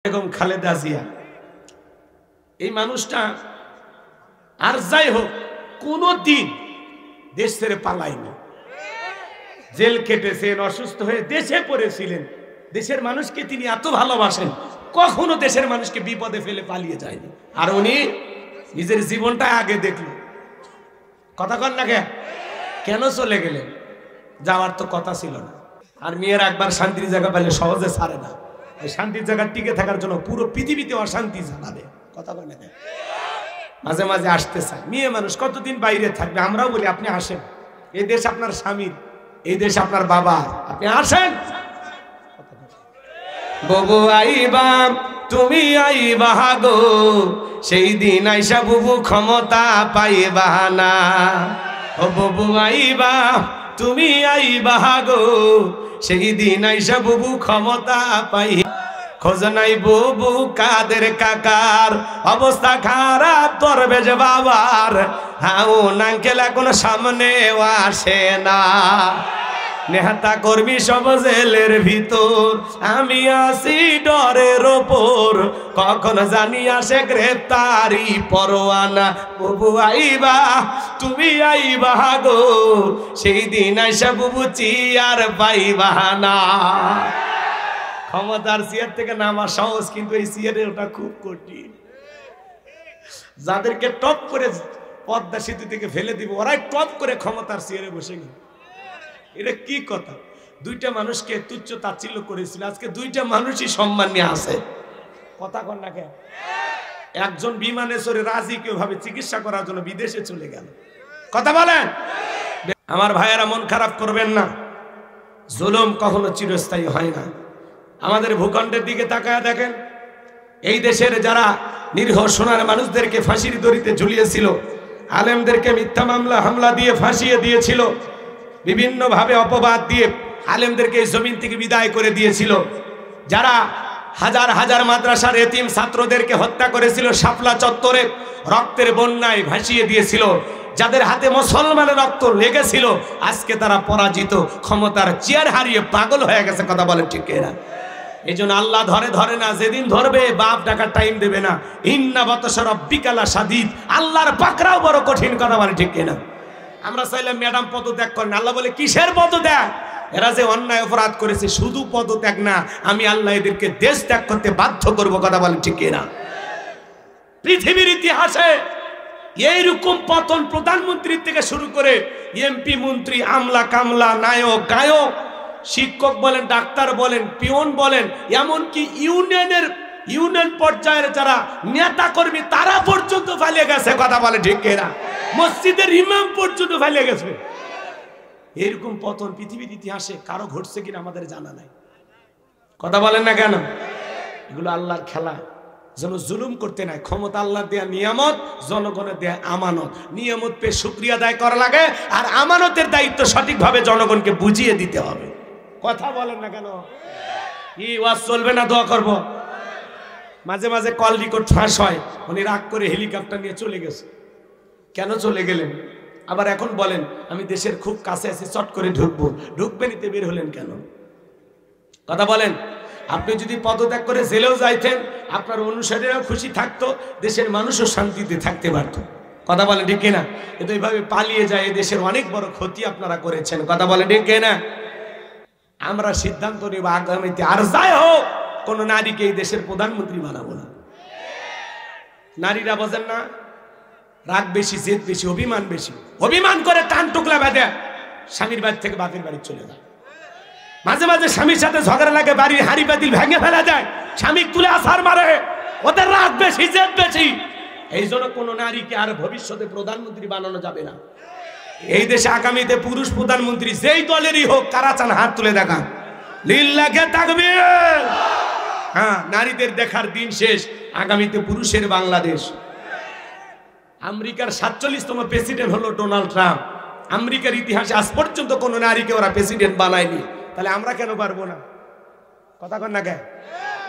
বেগম খালেদা জিয়া এই মানুষটা আর যাই হোক কোনদিন দেশ ছেড়ে পালায়নি। জেল কেটেছেন, অসুস্থ হয়ে দেশে পড়েছিলেন। দেশের মানুষকে তিনি এত ভালোবাসেন, কখনো দেশের মানুষকে বিপদে ফেলে পালিয়ে যায়নি। আর উনি নিজের জীবনটা আগে দেখলো। কথা কন না কেন চলে গেলেন? যাওয়ার তো কথা ছিল না। আর মেয়ের একবার শান্তির জায়গা পেলে সহজে ছাড়ে না। এই শান্তির জায়গা টিকে থাকার জন্য পুরো পৃথিবীতে অশান্তি জানাবে। কথা বলে না, মাঝে মাঝে আসতে চায়। মেয়ে মানুষ কতদিন বাইরে থাকবে? আমরাও বলি আপনি আসেন, এই দেশ আপনার স্বামীর, এই দেশ আপনার বাবা, আপনি আসেন। ববু আইবা তুমি আইবা গো, সেই দিন আইসা বুবু ক্ষমতা পাইবা না। ও ববু আইবা তুমি আইবা গো, সেই দিন আইসা বুবু ক্ষমতা পাই। খোঁজ নাই বুবু কাদের কাকার, অবস্থা খারাপ দরবেশ বাবার। হাউ নাঙ্কেল এখন সামনে আসে না, নেতা কর্মী সব জেলের ভিতর, আমি আছি ডরের ওপর, কখন জানি আসে গ্রেফতারি পরোয়ানা। বুবু আইবা তুমি আইবা গো, সেই দিন আইসা বুবু চিয়ার পাইবা না। ক্ষমতার চেয়ার থেকে নামা সহজ, কিন্তু এই চেয়ারে ওটা খুব কঠিন। যাদেরকে টপ করে পদ্মা সেতু থেকে ফেলে দিব, ওরাই টপ করে ক্ষমতার চেয়ারে বসে গেল। এটা কি কথা? দুইটা মানুষকে তুচ্ছ তাচ্ছিল্য করেছিল, আজকে দুইটা মানুষই সম্মান নিয়ে আসে। কথা কন না কেন? একজন বিমানে চড়ে রাজিকে ভাবে চিকিৎসা করার জন্য বিদেশে চলে গেল। কথা বলেন। আমার ভাইয়েরা মন খারাপ করবেন না, জুলুম কখনো চিরস্থায়ী হয় না। আমাদের ভূখণ্ডের দিকে তাকায় দেখেন, এই দেশের যারা নিরীহ সোনার মানুষদেরকে ফাঁসির দড়িতে ঝুলিয়েছিল, আলেমদেরকে মিথ্যা মামলা হামলা দিয়ে ফাঁসিয়ে দিয়েছিল, বিভিন্ন ভাবে অপবাদ দিয়ে আলেমদেরকে এই জমিন থেকে বিদায় করে দিয়েছিল, যারা হাজার হাজার মাদ্রাসার এতিম ছাত্রদেরকে হত্যা করেছিল, শাপলা চত্বরে রক্তের বন্যায় ভাসিয়ে দিয়েছিল, যাদের হাতে মুসলমানের রক্ত লেগেছিল, আজকে তারা পরাজিত, ক্ষমতার চেয়ার হারিয়ে পাগল হয়ে গেছে। কথা বলেন ঠিক কিনা? এই জন্য আল্লাহ ধরে না, যেদিন ধরবে বাপ টাকার টাইম দেবে না। ইন্না বাতাসা রাব্বিকা লাশাদীদ, আল্লাহর পাকড়াও বড় কঠিন। কথা বলেন ঠিক কিনা? আমরা চাইলাম ম্যাডাম পদত্যাগ করেন, আল্লাহ বলে কিসের পদত্যাগ? এরা যে অন্যায় অপরাধ করেছে, শুধু পদত্যাগ না, আমি আল্লাহ এদেরকে দেশ ত্যাগ করতে বাধ্য করব। কথা বলেন ঠিক কিনা? পৃথিবীর ইতিহাসে এইরকম পতন প্রধানমন্ত্রীর থেকে শুরু করে এমপি মন্ত্রী, আমলা কামলা, নায়ক গায়ক, শিক্ষক বলেন, ডাক্তার বলেন, পিয়ন বলেন, এমনকি ইউনিয়ন পর্যায়ের যারা নেতা কর্মী তারা পর্যন্ত ফেলে গেছে। কথা বলে ঠিক কিনা? মসজিদের ইমাম পর্যন্ত ফেলে গেছে। এরকম পতন পৃথিবীর ইতিহাসে কারো ঘটছে কিনা আমাদের জানা নাই। কথা বলেন না কেন? এগুলো আল্লাহর খেলা। যেন জুলুম করতে নাই। ক্ষমতা আল্লাহর দেয়া নিয়ামত, জনগণের দেয়া আমানত। নিয়ামত পেয়ে শুকরিয়া আদায় করা লাগে, আর আমানতের দায়িত্ব সঠিকভাবে জনগণকে বুঝিয়ে দিতে হবে। কথা বলেন না কেন? কি ওয়াজ চলবে না? দোয়া করব। মাঝে মাঝে কল রেকর্ড ফাঁস হয়, উনি রাগ করে হেলিকপ্টার নিয়ে চলে গেছে। কেন চলে গেলেন? আবার এখন বলেন আমি দেশের খুব কাছে আছি, চট করে ঢুকবেন, এতে বের হলেন কেন? কথা বলেন। আপনি যদি পদত্যাগ করে জেলেও যাইতেন, আপনার অনুসারীরাও খুশি থাকতো, দেশের মানুষও শান্তিতে থাকতে পারত। কথা বলেন ঠিক কিনা? কিন্তু এইভাবে পালিয়ে যায়, দেশের অনেক বড় ক্ষতি আপনারা করেছেন। কথা বলেন ঠিক কিনা? আমরা সিদ্ধান্ত নেব আগামীতে আর যাই হোক কোন নারীকে এই দেশের প্রধানমন্ত্রী বানাবো না। নারীরা বোঝেন না, রাগ বেশি, জেদ বেশি, অভিমান বেশি। অভিমান করে টান টুকলা বেঁধে স্বামীর বাড়ি থেকে বাপের বাড়ি চলে যায়। মাঝে মাঝে স্বামীর সাথে ঝগড়া লাগে, বাড়ির হাড়ি পাতিল ভেঙে ফেলা যায়, স্বামী তুলে আছাড় মারে। ওদের রাগ বেশি, জেদ বেশি। এই জন্য কোন নারীকে আর ভবিষ্যতে প্রধানমন্ত্রী বানানো যাবে না। এই দেশে আগামীতে পুরুষ প্রধানমন্ত্রী যেই দলেরই হোক, কারা চান হাত তুলে দেখান। লিল্লাহে তাকবীর। হ্যাঁ, নারীদের দেখার দিন শেষ। আগামীতে পুরুষের বাংলাদেশ। আমেরিকার 47তম প্রেসিডেন্ট হলো ডোনাল্ড ট্রাম্প। আমেরিকার ইতিহাসে আজ পর্যন্ত কোন নারীকে ওরা প্রেসিডেন্ট বানায়নি, তাহলে আমরা কেন পারবো না? কথা কন না কেন?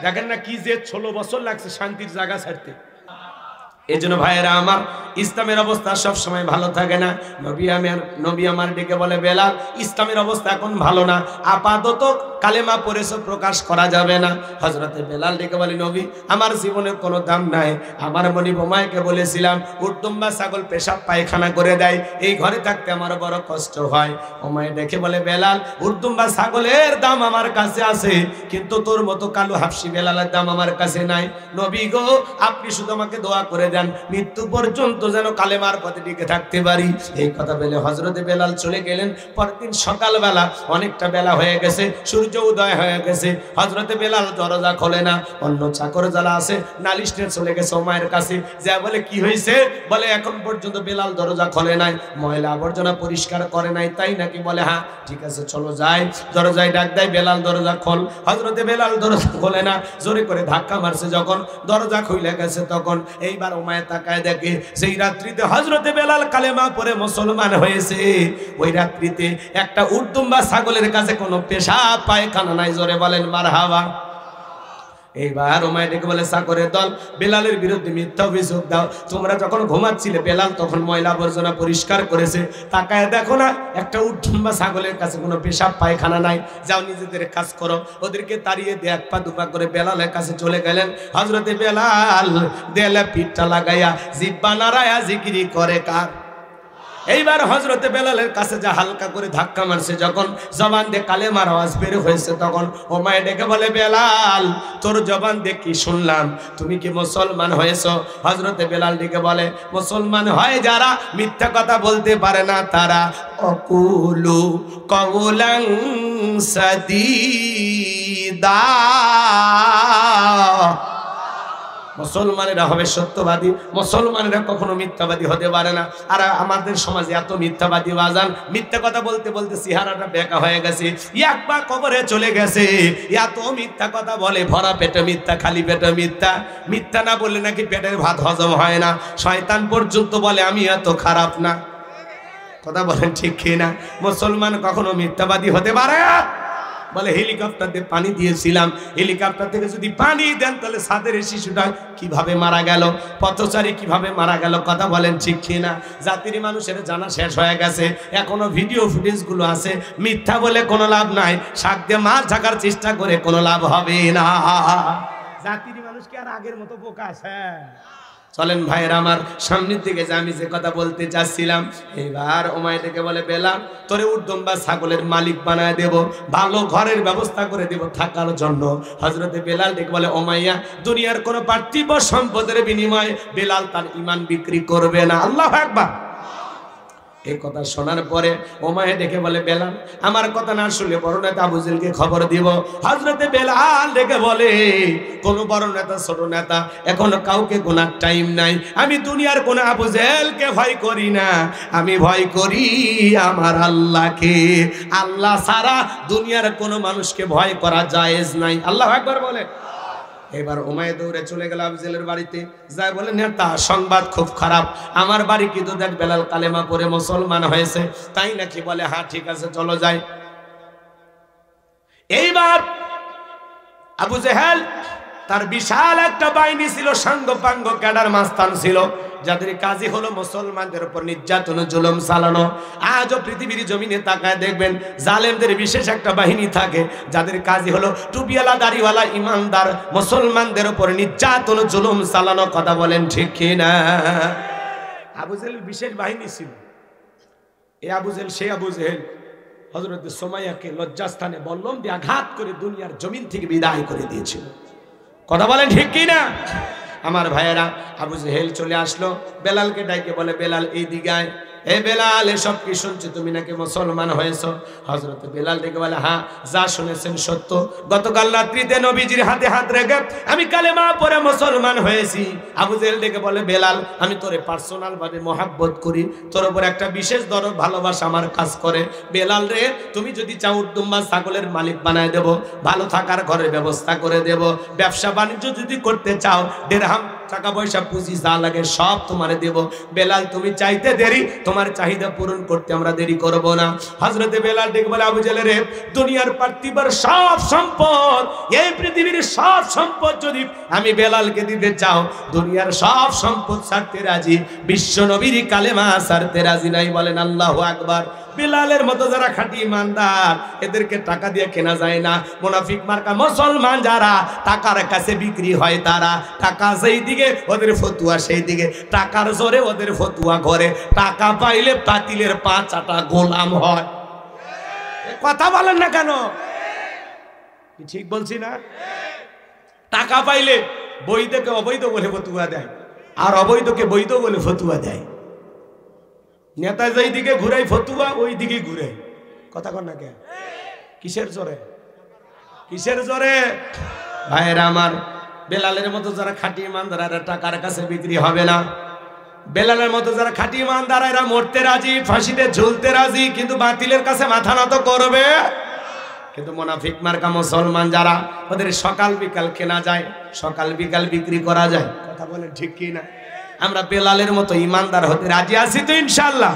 দেখেন না কি যে 16 বছর লাগছে শান্তির জায়গা ছাড়তে। এই জন্য ভাইয়েরা আমার, ইসলামের অবস্থা সব সময় ভালো থাকে না। নবী আমার ডেকে বলে, বেলাল ইসলামের অবস্থা এখন ভালো না, আপাতত কালেমা পড়েছো, প্রকাশ করা যাবে না। হযরতে বেলাল ডেকে বলে, নবী আমার জীবনের কোনো দাম নাই, আমার মনি বোমাইকে বলেছিলাম উর্দুম্বা ছাগল পেশাব পায়খানা করে দেয়, এই ঘরে থাকতে আমার বড় কষ্ট হয়। ওমাই ডেকে বলে, বেলাল উর্দুম্বা ছাগলের দাম আমার কাছে আছে, কিন্তু তোর মতো কালো হাফসি বেলালের দাম আমার কাছে নাই। নবী গো, আপনি শুধু আমাকে দোয়া করে দেন, মৃত্যু পর্যন্ত যেন কালেমার পথে টিকে থাকতে পারি। এই কথা বলে হযরতে বেলাল চলে গেলেন। পরদিন সকালবেলা, অনেকটা বেলা হয়ে গেছে, সূর্য উদয় হয়ে গেছে, হযরতে বেলাল দরজা খোলে না। অন্য চাকর যারা আছে নালিশ নিয়ে চলে গেছে ওমায়ের কাছে, যা বলে কি হয়েছে? বলে এখন পর্যন্ত বেলাল দরজা খোলে নাই, ময়লা আবর্জনা পরিষ্কার করে নাই, তাই নাকি? বলে হ্যাঁ। ঠিক আছে চলো যাই। দরজায় ডাক দেয়, বেলাল দরজা খোল। হযরতে বেলাল দরজা খোলে না, জোরে করে ধাক্কা মারছে, যখন দরজা খুলে গেছে তখন এইবার ওমায় তাকায় দেখে সেই রাত্রিতে হযরতে বেলাল কালেমা পড়ে মুসলমান হয়েছে। ওই রাত্রিতে একটা উর্দুম্বা ছাগলের কাছে কোনো পেশাব পায়খানা নাই, জোরে বলেন মারহাবা। এইবার ওমায় ডেকে বলে, চাকরের দল বেলালের বিরুদ্ধে মিথ্যা অভিযোগ দাও, তোমরা যখন ঘুমাচ্ছিলে বেলাল তখন ময়লা আবর্জনা পরিষ্কার করেছে, তাকায় দেখো না একটা উর্দুম্বা ছাগলের কাছে কোনো পেশাব পায়খানা নাই, যাও নিজেদের কাজ করো। ওদেরকে তাড়িয়ে দিয়ে এক পা দুপা করে বেলালের কাছে চলে গেলেন। হযরতে বেলাল দেয়ালে পিঠটা লাগাইয়া জিহ্বা নাড়ায়া জিকিরি করে কার? এইবার হযরতে বেলালের কাছে যা হালকা করে ধাক্কা মারছে, যখন জবান দিয়ে কালেমার আওয়াজ বের হয়েছে, তখন ওমায় ডেকে বলে, বেলাল তোর জবান দিয়ে কি শুনলাম, তুমি কি মুসলমান হয়েছো? হযরতে বেলাল ডেকে বলে, মুসলমান হয় যারা মিথ্যা কথা বলতে পারে না তারা। অকুলু কওলান সাদীদা, মুসলমানেরা হবে সত্যবাদী, মুসলমানেরা কখনো মিথ্যাবাদী হতে পারে না। আর আমাদের সমাজে এত মিথ্যাবাদী বাজান, মিথ্যা কথা বলতে বলতে চেহারাটা বেঁকা হয়ে গেছে, একবার কবরে চলে গেছে। এত মিথ্যা কথা বলে, ভরা পেটে মিথ্যা, খালি পেটে মিথ্যা। মিথ্যা না বললে নাকি পেটের ভাত হজম হয় না। শয়তান পর্যন্ত বলে আমি এত খারাপ না। কথা বলেন ঠিক কি না? মুসলমান কখনো মিথ্যাবাদী হতে পারে? বলে হেলিকপ্টার দিয়ে পানি দিয়েছিলাম, হেলিকপ্টার থেকে যদি পানি দেন তাহলে ছাদের শিশুটা কিভাবে মারা গেল, পথচারী কিভাবে মারা গেল? কথা বলেন ঠিক কিনা? জাতির মানুষের জানা শেষ হয়ে গেছে, এখনো ভিডিও ফুটেজগুলো আছে। মিথ্যা বলে কোনো লাভ নাই, শাক দিয়ে মাছ ঢাকার চেষ্টা করে কোনো লাভ হবে না। জাতির মানুষ কি আর আগের মতো বোকা আছে? চলেন ভাইয়ের আমার, সামনের দিকে যে আমি যে কথা বলতে চাচ্ছিলাম। এবার ওমায় থেকে বলে, বেলাল তোরে উর্দুম্বা ছাগলের মালিক বানায় দেব, ভালো ঘরের ব্যবস্থা করে দেব থাকার জন্য। হযরতে বেলাল ডেকে বলে, ওমাইয়া দুনিয়ার কোনো পার্থিব সম্পদের বিনিময়ে বেলাল তার ঈমান বিক্রি করবে না। আল্লাহু আকবার। এই কথা শোনার পরে ওমায় ডেকে বলে, বেলাল আমার কথা না শুনলে বড় নেতা আবু জেহেলকে খবর দিব। হযরতে বেলাল ডেকে বলে, কোন বড় নেতা ছোট নেতা এখনো কাউকে গোনার টাইম নাই। আমি দুনিয়ার কোন আবু জেহেলকে ভয় করি না, আমি ভয় করি আমার আল্লাহকে। আল্লাহ ছাড়া দুনিয়ার কোনো মানুষকে ভয় করা জায়েজ নাই। আল্লাহু আকবার বলে। এবার উমাইয়া দৌড়ে চলে গেল আবু জেহেলের বাড়িতে, যাই বলে, নেতা সংবাদ খুব খারাপ, আমার বাড়ি কিন্তু দেখ বেলাল কালেমা পড়ে মুসলমান হয়েছে। তাই নাকি? বলে হ্যাঁ ঠিক আছে চলো যাই। এইবার আবু জেহেল তার বিশাল একটা বাহিনী ছিল, সাঙ্গপাঙ্গ ক্যাডার মাস্তান ছিল, যাদের কাজই হলো মুসলমানদের উপর নির্যাতন জুলুম চালানো। আজও পৃথিবীর জমিনে তাকায় দেখবেন জালেমদের বিশেষ একটা বাহিনী থাকে, যাদের কাজই হলো টুপিওয়ালা দাড়িওয়ালা ইমানদার মুসলমানদের উপর নির্যাতন জুলুম চালানো। কথা বলেন ঠিক কিনা? আবু জেহেলের বিশেষ বাহিনী ছিল। এই আবু জেহেল সেই আবু জেহেল হযরত সুমাইয়াকে লজ্জাস্থানে বল্লম দিয়ে আঘাত করে দুনিয়ার জমিন থেকে বিদায় করে দিয়েছিল। কথা বলেন ঠিক কিনা? আমার ভাইয়েরা, আবু জেহেল চলে আসলো, বেলালকে ডাইকে বলে, বেলাল এই দিকে আয়। এ বেলাল এসব কি শুনছো, তুমি নাকি মুসলমান হয়েছো? হযরত বেলাল ডেকে বলে, হ্যাঁ যা শুনেছেন সত্য, গতকাল রাত্রিতে নবীজির হাতে হাত রেখে আমি কালেমা পড়ে মুসলমান হয়েছি। আবু জেহেল ডেকে বলে, বেলাল আমি তোরে পার্সোনাল ভাবে মহাব্বত করি, তোর উপর একটা বিশেষ দরদ ভালোবাসা আমার কাজ করে। বেলাল রে, তুমি যদি চাও উর্দুম্বা ছাগলের মালিক বানায় দেব, ভালো থাকার ঘরের ব্যবস্থা করে দেব, ব্যবসা বাণিজ্য যদি করতে চাও, দিরহাম টাকা পয়সা পুঁজি যা লাগে সব তোমারে দেব। বেলাল তুমি চাইতে দেরি, তোমার চাহিদা পূরণ করতে আমরা দেরি করব না। হযরতে বেলাল ডেকে বলে, আবু জেহেল রে, দুনিয়ার পার্থিবের সব সম্পদ, এই পৃথিবীর সব সম্পদ যদি আমি বেলালকে দিতে চাও, দুনিয়ার সব সম্পদ ছাড়তে রাজি, বিশ্ব নবীর কালেমা ছাড়তে রাজি নাই। বলেন আল্লাহু আকবার। বেলালের মতো যারা খাঁটি ইমানদার, এদেরকে টাকা দিয়ে কেনা যায় না। মুনাফিক মার্কা মুসলমান যারা, টাকার কাছে বিক্রি হয় তারা। টাকা সেই দিকে ওদের ফতুয়া সেই দিকে, টাকার জোরে ওদের ফতুয়া ঘরে। টাকা পাইলে পাতিলের 5 গোলাম হয়। কথা বলেন না কেন? ঠিক বলছি না? টাকা পাইলে বৈধকে অবৈধ বলে ফতুয়া দেয়, আর অবৈধকে বৈধ বলে ফতুয়া দেয়। নেতা যেই দিকে ঘুরাই ফতুয়া ওই দিকে ঘুরে। কথা কন না কে? কিসের জোরে? কিসের জোরে? ভাইরা আমার, বেলালের মতো যারা খাঁটি ইমানদার, এরা টাকার কাছে বিক্রি হবে না। বেলালের মতো যারা খাঁটি ইমানদার, এরা মরতে রাজি, ফাঁসিতে ঝুলতে রাজি, কিন্তু বাতিলের কাছে মাথা নত করবে। কিন্তু মুনাফিক মার্কা মুসলমান যারা, ওদের সকাল বিকাল কেনা যায়, সকাল বিকাল বিক্রি করা যায়। কথা বলেন ঠিক কি না? আমরা বেলালের মতো ইমানদার হতে রাজি আছি তো ইনশাআল্লাহ?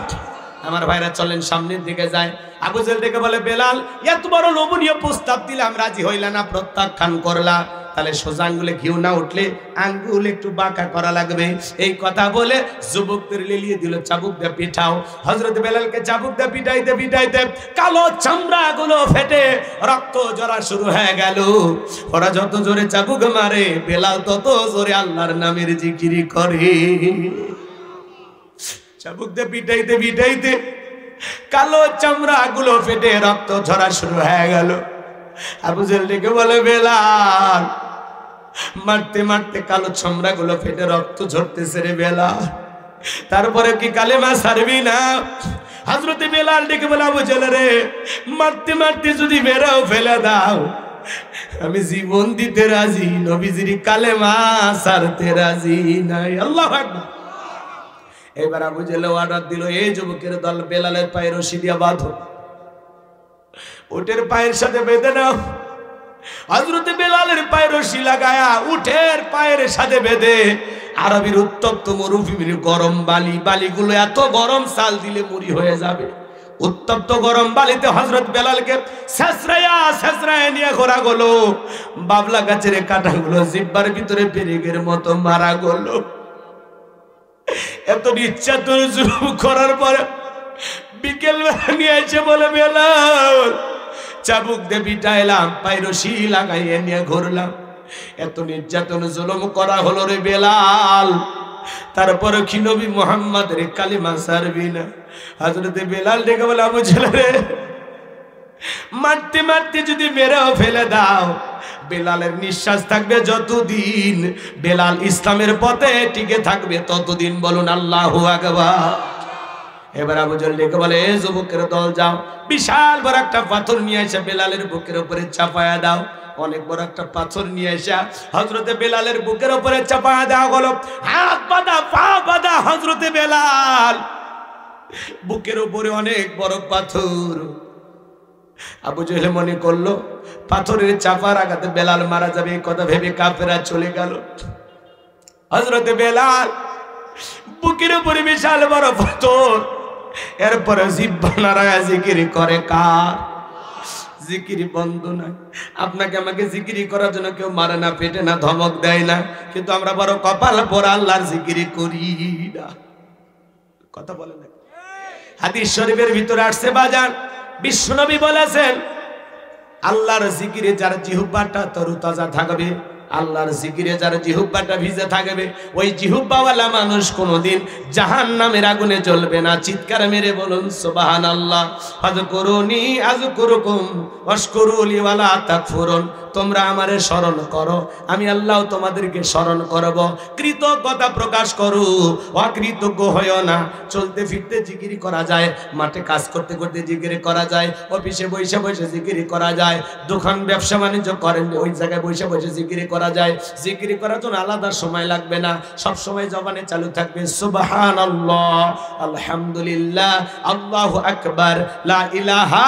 আমার ভাইরা চলেন সামনের দিকে যায়। আবু জেহেল দেখে বলে, বেলাল এত বড় লোভনীয় প্রস্তাব দিলাম, রাজি হইলা না, প্রত্যাখ্যান করলা, তাহলে সোজা আঙ্গুলে ঘিউ না উঠলে আঙ্গুল একটু বাঁকা করা লাগবে। এই কথা বলে যুবকদের লেলিয়ে দিল, চাবুক দিয়ে পিঠাও। হযরত বেলালকে চাবুক দিয়ে পিটাইতে পিটাইতে কালো চামড়া গুলো ফেটে রক্ত ঝরা শুরু হয়ে গেল। ওরা যত জোরে চাবুক মারে, বেলাল তত জোরে আল্লাহর নামের জিকির করে। চাবুক দিয়ে পিটাইতে পিটাইতে কালো চামড়া গুলো ফেটে রক্ত ঝরা শুরু হয়ে গেল। আবু জেহেল ডেকে বলে, বেলাল মারতে মারতে কালো চামড়া গুলো ফেটে রক্ত ঝরতেছে রে বেলাল, তারপরে কি কালেমা ছাড়বি না? হযরতে বেলাল ডেকে বলে, আবু জেহেল রে, মারতে মারতে যদি মেরেও ফেলে দাও, আমি জীবন দিতে রাজি, নবীজির কালেমা ছাড়তে রাজি নাই। আল্লাহু আকবার। এবার আবু জেহেল অর্ডার দিল, এই যুবকের দল, বেলালের পায়ে রশি দিয়া বাঁধো, উটের পায়ের সাথে বেঁধে নাও। হযরতে বেলালের পায়ে রশি লাগায়া উটের পায়ের সাথে বেঁধে আরবের উত্তপ্ত মরুভূমির গরম বালি, বালিগুলো এত গরম, চাল দিলে মুড়ি হয়ে যাবে। উত্তপ্ত গরম বালিতে হযরত বেলালকে ছেঁচড়াইয়া ছেঁচড়াইয়া নিয়ে ঘোরা গেল। বাবলা গাছের কাঁটাগুলো জিহ্বার ভিতরে পেরেকের মতো মারা গেল। এত নির্যাতন জুলুম করার পরে বিকেল বেলা নিয়ে এসে বলে, বেলাল চাবুক দিয়ে পিটাইলাম, পায়ে রশি লাগাইয়ে নিয়ে ঘুরলাম, এত নির্যাতন জুলুম করা হলো রে বেলাল, তারপরে কি নবী মুহাম্মদের কালিমা ছাড়বি না? হযরতে বেলাল ডেকে বলে, আবু জেহেল রে, মারতে মারতে যদি মেরেও ফেলে দাও, বেলালের নিঃশ্বাস থাকবে যতদিন, বেলাল ইসলামের পথে টিকে থাকবে ততদিন। বলুন আল্লাহু আকবার। এবার আবু জেহেল ডেকে বলে, এই যুবকের দল, যাও, বিশাল বড় একটা পাথর নিয়ে এসে বেলালের বুকের উপরে চাপায়া দাও। অনেক বড় একটা পাথর নিয়ে এসে হযরতে বেলালের বুকের উপরে চাপায়া দেওয়া হলো। হাত বাঁধা, পা বাঁধা হযরতে বেলাল, বুকের উপরে অনেক বড় পাথর। আবু জেহেল মনে করলো পাথরের চাপার আঘাতে বেলাল মারা যাবে, এই কথা ভেবে কাফেররা চলে গেল। হযরতে বেলাল বুকের উপরে বিশাল বড় পাথর, এরপরে জিহ্বা নাড়ায়া জিকির করে। কার জিকির বন্ধ নাই? আপনাকে আমাকে জিকির করার জন্য কেউ মারে না, পেটে না, ধমক দেয় না, কিন্তু আমরা বড় কপাল পরা আল্লাহর জিকির করি না। কথা বলে না? হাদিস শরীফের ভিতরে আসছে বাজান, বিশ্বনবী বলেছেন, আল্লাহর জিকিরে যার জিহ্বাটা তরুতাজা থাকবে, আল্লাহর জিকিরে যার জিহ্বাটা ভিজে থাকবে, ওই জিহ্বাওয়ালা মানুষ কোনোদিন জাহান্নামের আগুনে জ্বলবে না। চিৎকার মেরে বলুন সুবহানাল্লাহ। ফাযকুরুনি আযকুরুকুম ওয়াশকুরুলি ওয়ালা তাকফুরুন। তোমরা আমারে স্মরণ করো, আমি আল্লাহ তোমাদেরকে স্মরণ করব। কৃতজ্ঞতা প্রকাশ করো, অকৃতজ্ঞ হইও না। চলতে ফিরতে জিকির করা যায়, মাঠে কাজ করতে করতে জিকির করা যায়, অফিসে বসে বসে জিকির করা যায়, দোকান ব্যবসা বাণিজ্য করেন ওই জায়গায় বসে বসে জিকির করা যায়। জিকির করার জন্য আলাদা সময় লাগবে না, সব সময় জবানে চালু থাকবে সুবহানাল্লাহ, আলহামদুলিল্লাহ, আল্লাহু আকবার, লা ইলাহা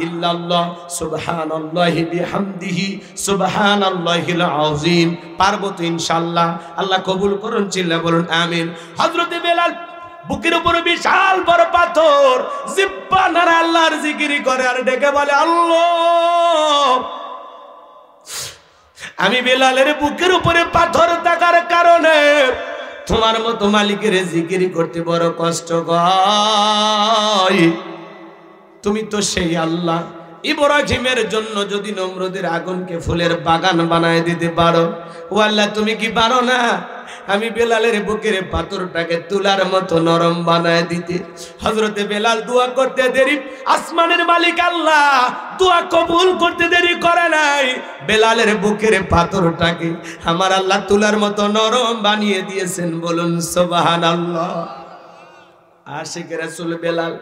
ইল্লাল্লাহ সুবহানাল্লাহি বিহামদিহি সুবহানাল্লাহিল আযীম। পারবো তো ইনশাআল্লাহ? আল্লাহ কবুল করুন, চিল্লা বলুন আমিন। হযরতে বেলাল বুকের উপরে বিশাল বড় পাথর, জিহ্বা নাড়া আল্লাহর জিকির করে আর ডেকে বলে আল্লাহ। আমি বেলালের বুকের উপরে পাথর থাকার কারণে তোমার মতো মালিকের জিকির করতে বড় কষ্ট হয়। তুমি তো সেই আল্লাহ, ইব্রাহিমের জন্য যদি নমরুদের আগুনকে ফুলের বাগান বানায় দিতে পারো, ও আল্লাহ তুমি কি পারো না আমি বেলালের বুকের পাথরটাকে তুলার মতো নরম বানায় দিতে? হযরতে বেলাল দোয়া করতে দেরি, আসমানের মালিক আল্লাহ দোয়া কবুল করতে দেরি করে নাই। বেলালের বুকের পাথরটাকে আমার আল্লাহ তুলার মতো নরম বানিয়ে দিয়েছেন। বলুন সুবহানাল্লাহ। আশিক রাসূল বেলাল,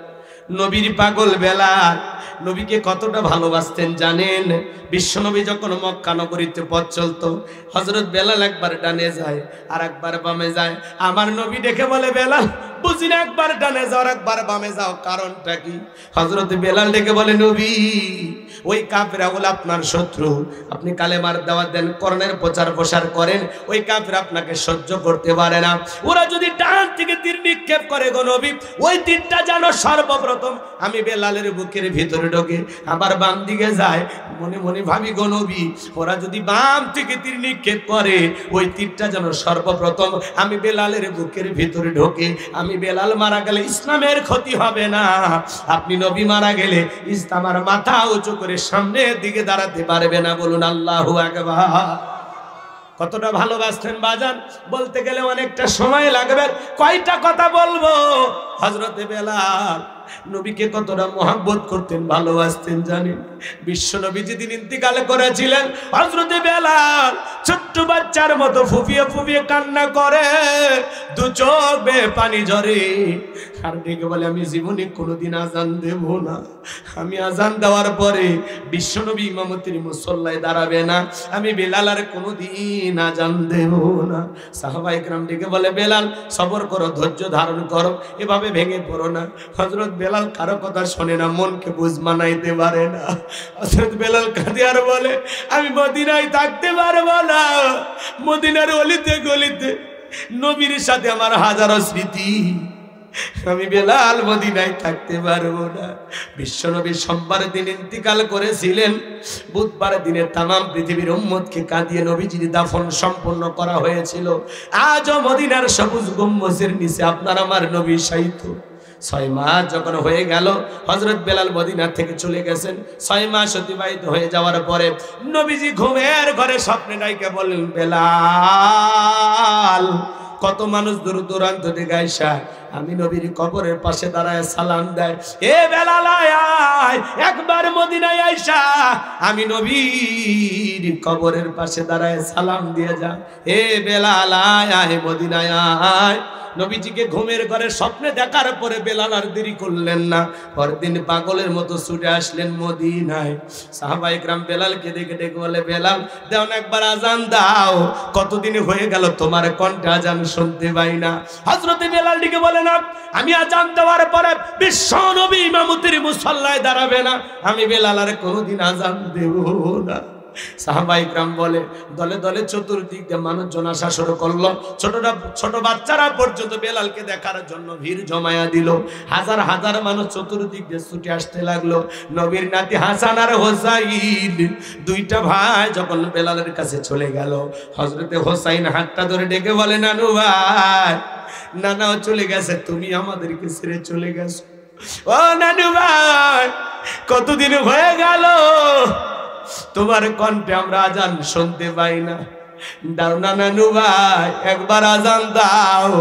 নবীর পাগল বেলাল, নবীকে কতটা ভালোবাসতেন জানেন? বিশ্বনবী যখন মক্কা নগরীতে পথ চলতো, হযরত বেলাল একবার ডানে যায় আর একবার বামে যায়। আমার নবী দেখে বলে বেলাল বুঝি না, একবার ডানে যাও একবার বামে যাও, কারণটা কি? হযরত বেলাল ডেকে বলে নবী ওই কাফেররা হলো আপনার শত্রু, আপনি কালেমার দাওয়াত দেন, কোরআনের প্রচার প্রসার করেন, ওই কাফেররা আপনাকে সহ্য করতে পারে না। ওরা যদি ডান থেকে তীর নিক্ষেপ করে গো নবী, ওই তীরটা যেন সর্বপ্রথম আমি বেলালের বুকের ভিতরে ঢোকে, আবার বাম দিকে যায়। মনে মনে ভাবি গো নবী, ওরা যদি বাম থেকে তীর নিক্ষেপ করে, ওই তীরটা যেন সর্বপ্রথম আমি বেলালের বুকের ভিতরে ঢোকে। আমি বেলাল মারা গেলে ইসলামের ক্ষতি হবে না, আপনি নবী মারা গেলে ইসলামের মাথা উঁচু করে সামনের দিকে দাঁড়াতে পারবে না। বলুন আল্লাহু আকবার। কতটা ভালোবাসতেন বাজান, বলতে গেলে অনেকটা সময় লাগবে, কয়টা কথা বলবো। হযরতে বেলাল নবীকে কতটা মহব্বত করতেন, ভালোবাসতেন জানেন? বিশ্ব নবী যেদিন ইন্তিকাল করেছিলেন, হযরতে বেলাল ছোট্ট বাচ্চার মতো ফুফিয়ে ফুফিয়ে কান্না করে, দু চোখ বেয়ে পানি ঝরে, আর ডেকে বলে আমি জীবনে কোনোদিন আজান দেব না। আমি আজান দেওয়ার পরে বিশ্ব নবী ইমামতির মুসল্লায় দাঁড়াবে না, আমি বেলাল আর কোনোদিন আজান দেব না। সাহাবায়ে কেরাম ডেকে বলে বেলাল সবর করো, ধৈর্য ধারণ করো, এভাবে ভেঙে পড়ো না। হযরত বেলাল কারো কথা শোনে না, মনকে বুঝ মানাইতে পারে না। হযরত বেলাল কাঁদে আর বলে আমি মদিনায় থাকতে পারবো না, মদিনার অলিতে গলিতে নবীর সাথে আমার হাজারো স্মৃতি, আমি বেলাল মদিনায় থাকতে পারবো না। বিশ্বনবী সোমবার দিন ইন্তিকাল করেছিলেন, বুধবার দিনে তামাম পৃথিবীর উম্মতকে কাঁদিয়ে নবীজির দাফন সম্পন্ন করা হয়েছিল। আজও মদিনার সবুজ গম্বুজের নিচে আপনার আমার নবী শায়িত। 6 মাস যখন হয়ে গেল, হযরত বেলাল মদিনা থেকে চলে গেছেন। 6 মাস অতিবাহিত হয়ে যাওয়ার পরে নবীজি ঘুমের ঘরে স্বপ্নে ডাইকে বলেন বেলাল। কত মানুষ দূর দূরান্ত থেকে আইসা আমি নবীর কবরের পাশে দাঁড়ায় সালাম দেয়, এ বেলাল আয় একবার মদিনায় আইসা আমি নবীর কবরের পাশে দাঁড়ায় সালাম দিয়ে যা। এ বেলাল আয় মদিনায় আয়। নবীজিকে ঘুমের ঘরে স্বপ্নে দেখার পরে বেলাল আর দেরি করলেন না, পরদিন পাগলের মতো ছুটে আসলেন মদিনায়। সাহাবায়ে কেরাম বেলালকে দেখে ডেকে বলে বেলাল দাও না একবার আজান দাও, কতদিন হয়ে গেল তোমার কণ্ঠে আজান শুনতে পাই না। হযরতে বেলাল ডেকে বলে না আমি আজান দেওয়ার পরে বিশ্ব নবী ইমামতির মুসল্লায় দাঁড়াবে না, আমি বেলাল আর কোনোদিন আজান দেব না। সাহাবায়ে কেরাম বলে দলে দলে চতুর্দিক দিয়ে মানুষজন আসা শুরু করলো। ছোট বাচ্চারা পর্যন্ত বেলালকে দেখার জন্য ভিড় জমায়া দিল। হাজার হাজার মানুষ চতুর্দিক দিয়ে ছুটে আসতে লাগলো। নবীর নাতি হাসান আর হোসাইন দুইটা ভাই যখন বেলালের কাছে চলে গেল, হযরতে হোসাইন হাতটা ধরে ডেকে বলে নানু ভাই, নানাও চলে গেছে, তুমি আমাদেরকে ছেড়ে চলে গেছো। ও নানু ভাই কতদিন হয়ে গেল তোমার কণ্ঠে আমরা আজান শুনতে পাই না, দাও না নানু ভাই একবার আজান দাও।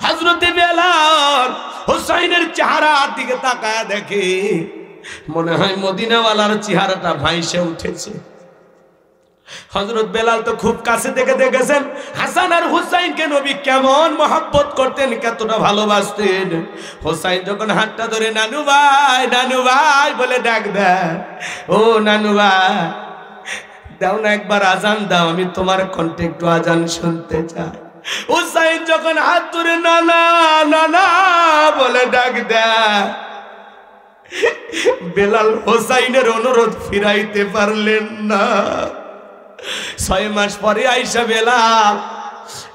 হযরতে বেলাল হোসাইনের চেহারার দিকে তাকায় দেখে, মনে হয় মদিনাওয়ালার চেহারাটা ভাইসে উঠেছে। হযরত বেলাল তো খুব কাছে থেকে দেখেছেন হাসান আর হুসাইনকে নবী কেমন মহব্বত করতেন, কতটা ভালোবাসতেন। হুসাইন যখন হাতটা ধরে নানু ভাই বলে ডাক দেয়, ও নানু ভাই দাও না একবার আজান দাও, আমি তোমার কণ্ঠে একটু আজান শুনতে চাই। হুসাইন যখন হাত ধরে নানা নানা বলে ডাক দেয়, বেলাল হোসাইনের অনুরোধ ফিরাইতে পারলেন না। 6 মাস পরে আয়েশা বেলাল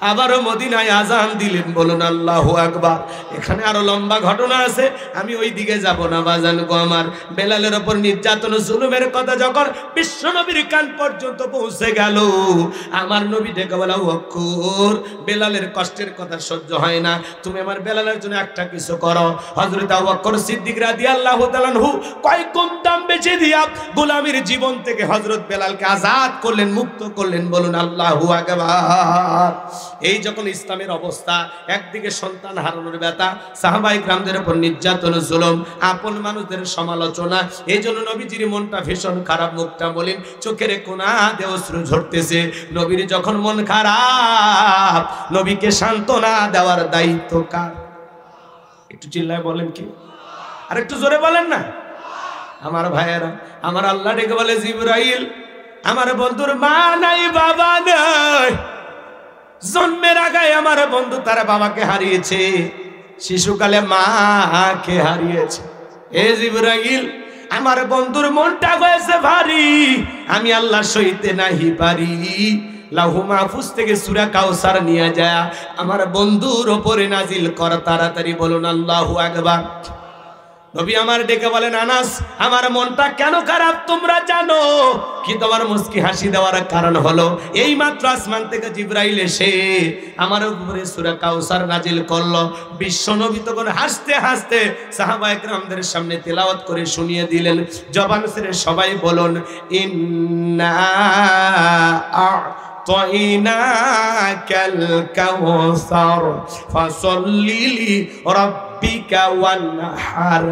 আবারও মদিনায় আজান দিলেন। বলুন আল্লাহু আকবার। এখানে আরো লম্বা ঘটনা আছে, আমি ওই দিকে যাব না বাজান গো আমার। বেলালের ওপর নির্যাতন জুলুমের কথা যখন বিশ্ব নবীর কান পর্যন্ত পৌঁছে গেল, আমার নবী ডেকে বলা, ওয়াক্কুর, বেলালের কষ্টের কথা সহ্য হয় না, তুমি আমার বেলালের জন্য একটা কিছু করো। হযরত আবু বকর সিদ্দিক রাদিয়াল্লাহু তাআলা আনহু কয় কম দাম বেচে দিয়া গোলামীর জীবন থেকে হযরত বেলালকে আজাদ করলেন, মুক্ত করলেন। বলুন আল্লাহু আকবার। এই যখন ইসলামের অবস্থা, একদিকে সন্তান হারানোর ব্যথা, সাহাবায়ে কিরামদের উপর নির্যাতন জুলুম, আপন মানুষদের সমালোচনা, এই জন্য নবীজির মনটা ভীষণ খারাপ, মুখটা বলেন চোখের কোণা দিয়ে অশ্রু ঝরতেছে। নবীর যখন মন খারাপ, নবীকে সান্ত্বনা দেওয়ার দায়িত্ব কার? একটু চিল্লায় বলেন কি, আর একটু জোরে বলেন না। আমার ভাইয়েরা, আমার আল্লাহ ডেকে বলে, জিবরাইল, আমার বন্ধুর মা নাই বাবা নাই, জন্মের আগে আমার বন্ধু তার বাবাকে হারিয়েছে, শিশুকালে মাকে হারিয়েছে। এ জিবরাইল, আমার বন্ধুর মনটা হয়েছে ভারী, আমি আল্লাহ সইতে নাহি পারি। লাহু মাহফুজ থেকে সূরা কাউসার নিয়ে যায় আমার বন্ধুর ওপরে নাজিল কর তাড়াতাড়ি। বলুন আল্লাহু আকবার। নবী আমার ডেকে বলেন, আনাস, আমার মনটা কেন খারাপ তোমরা জানো কি? তোমার মুস্কি হাসি দেওয়ার কারণ হলো এই মাত্র আসমান থেকে জিবরাইল এসে আমার উপরে সূরা কাউসার নাজিল করলো। বিশ্ব নবী তখন হাসতে হাসতে সাহাবায়ে কিরামদের সামনে তেলাওয়াত করে শুনিয়ে দিলেন। জবান ছেড়ে সবাই বলুন, ইন্না আ'তাইনাকাল কাউসার ফাসাল্লি লিরাব্বিকা ওয়ানহার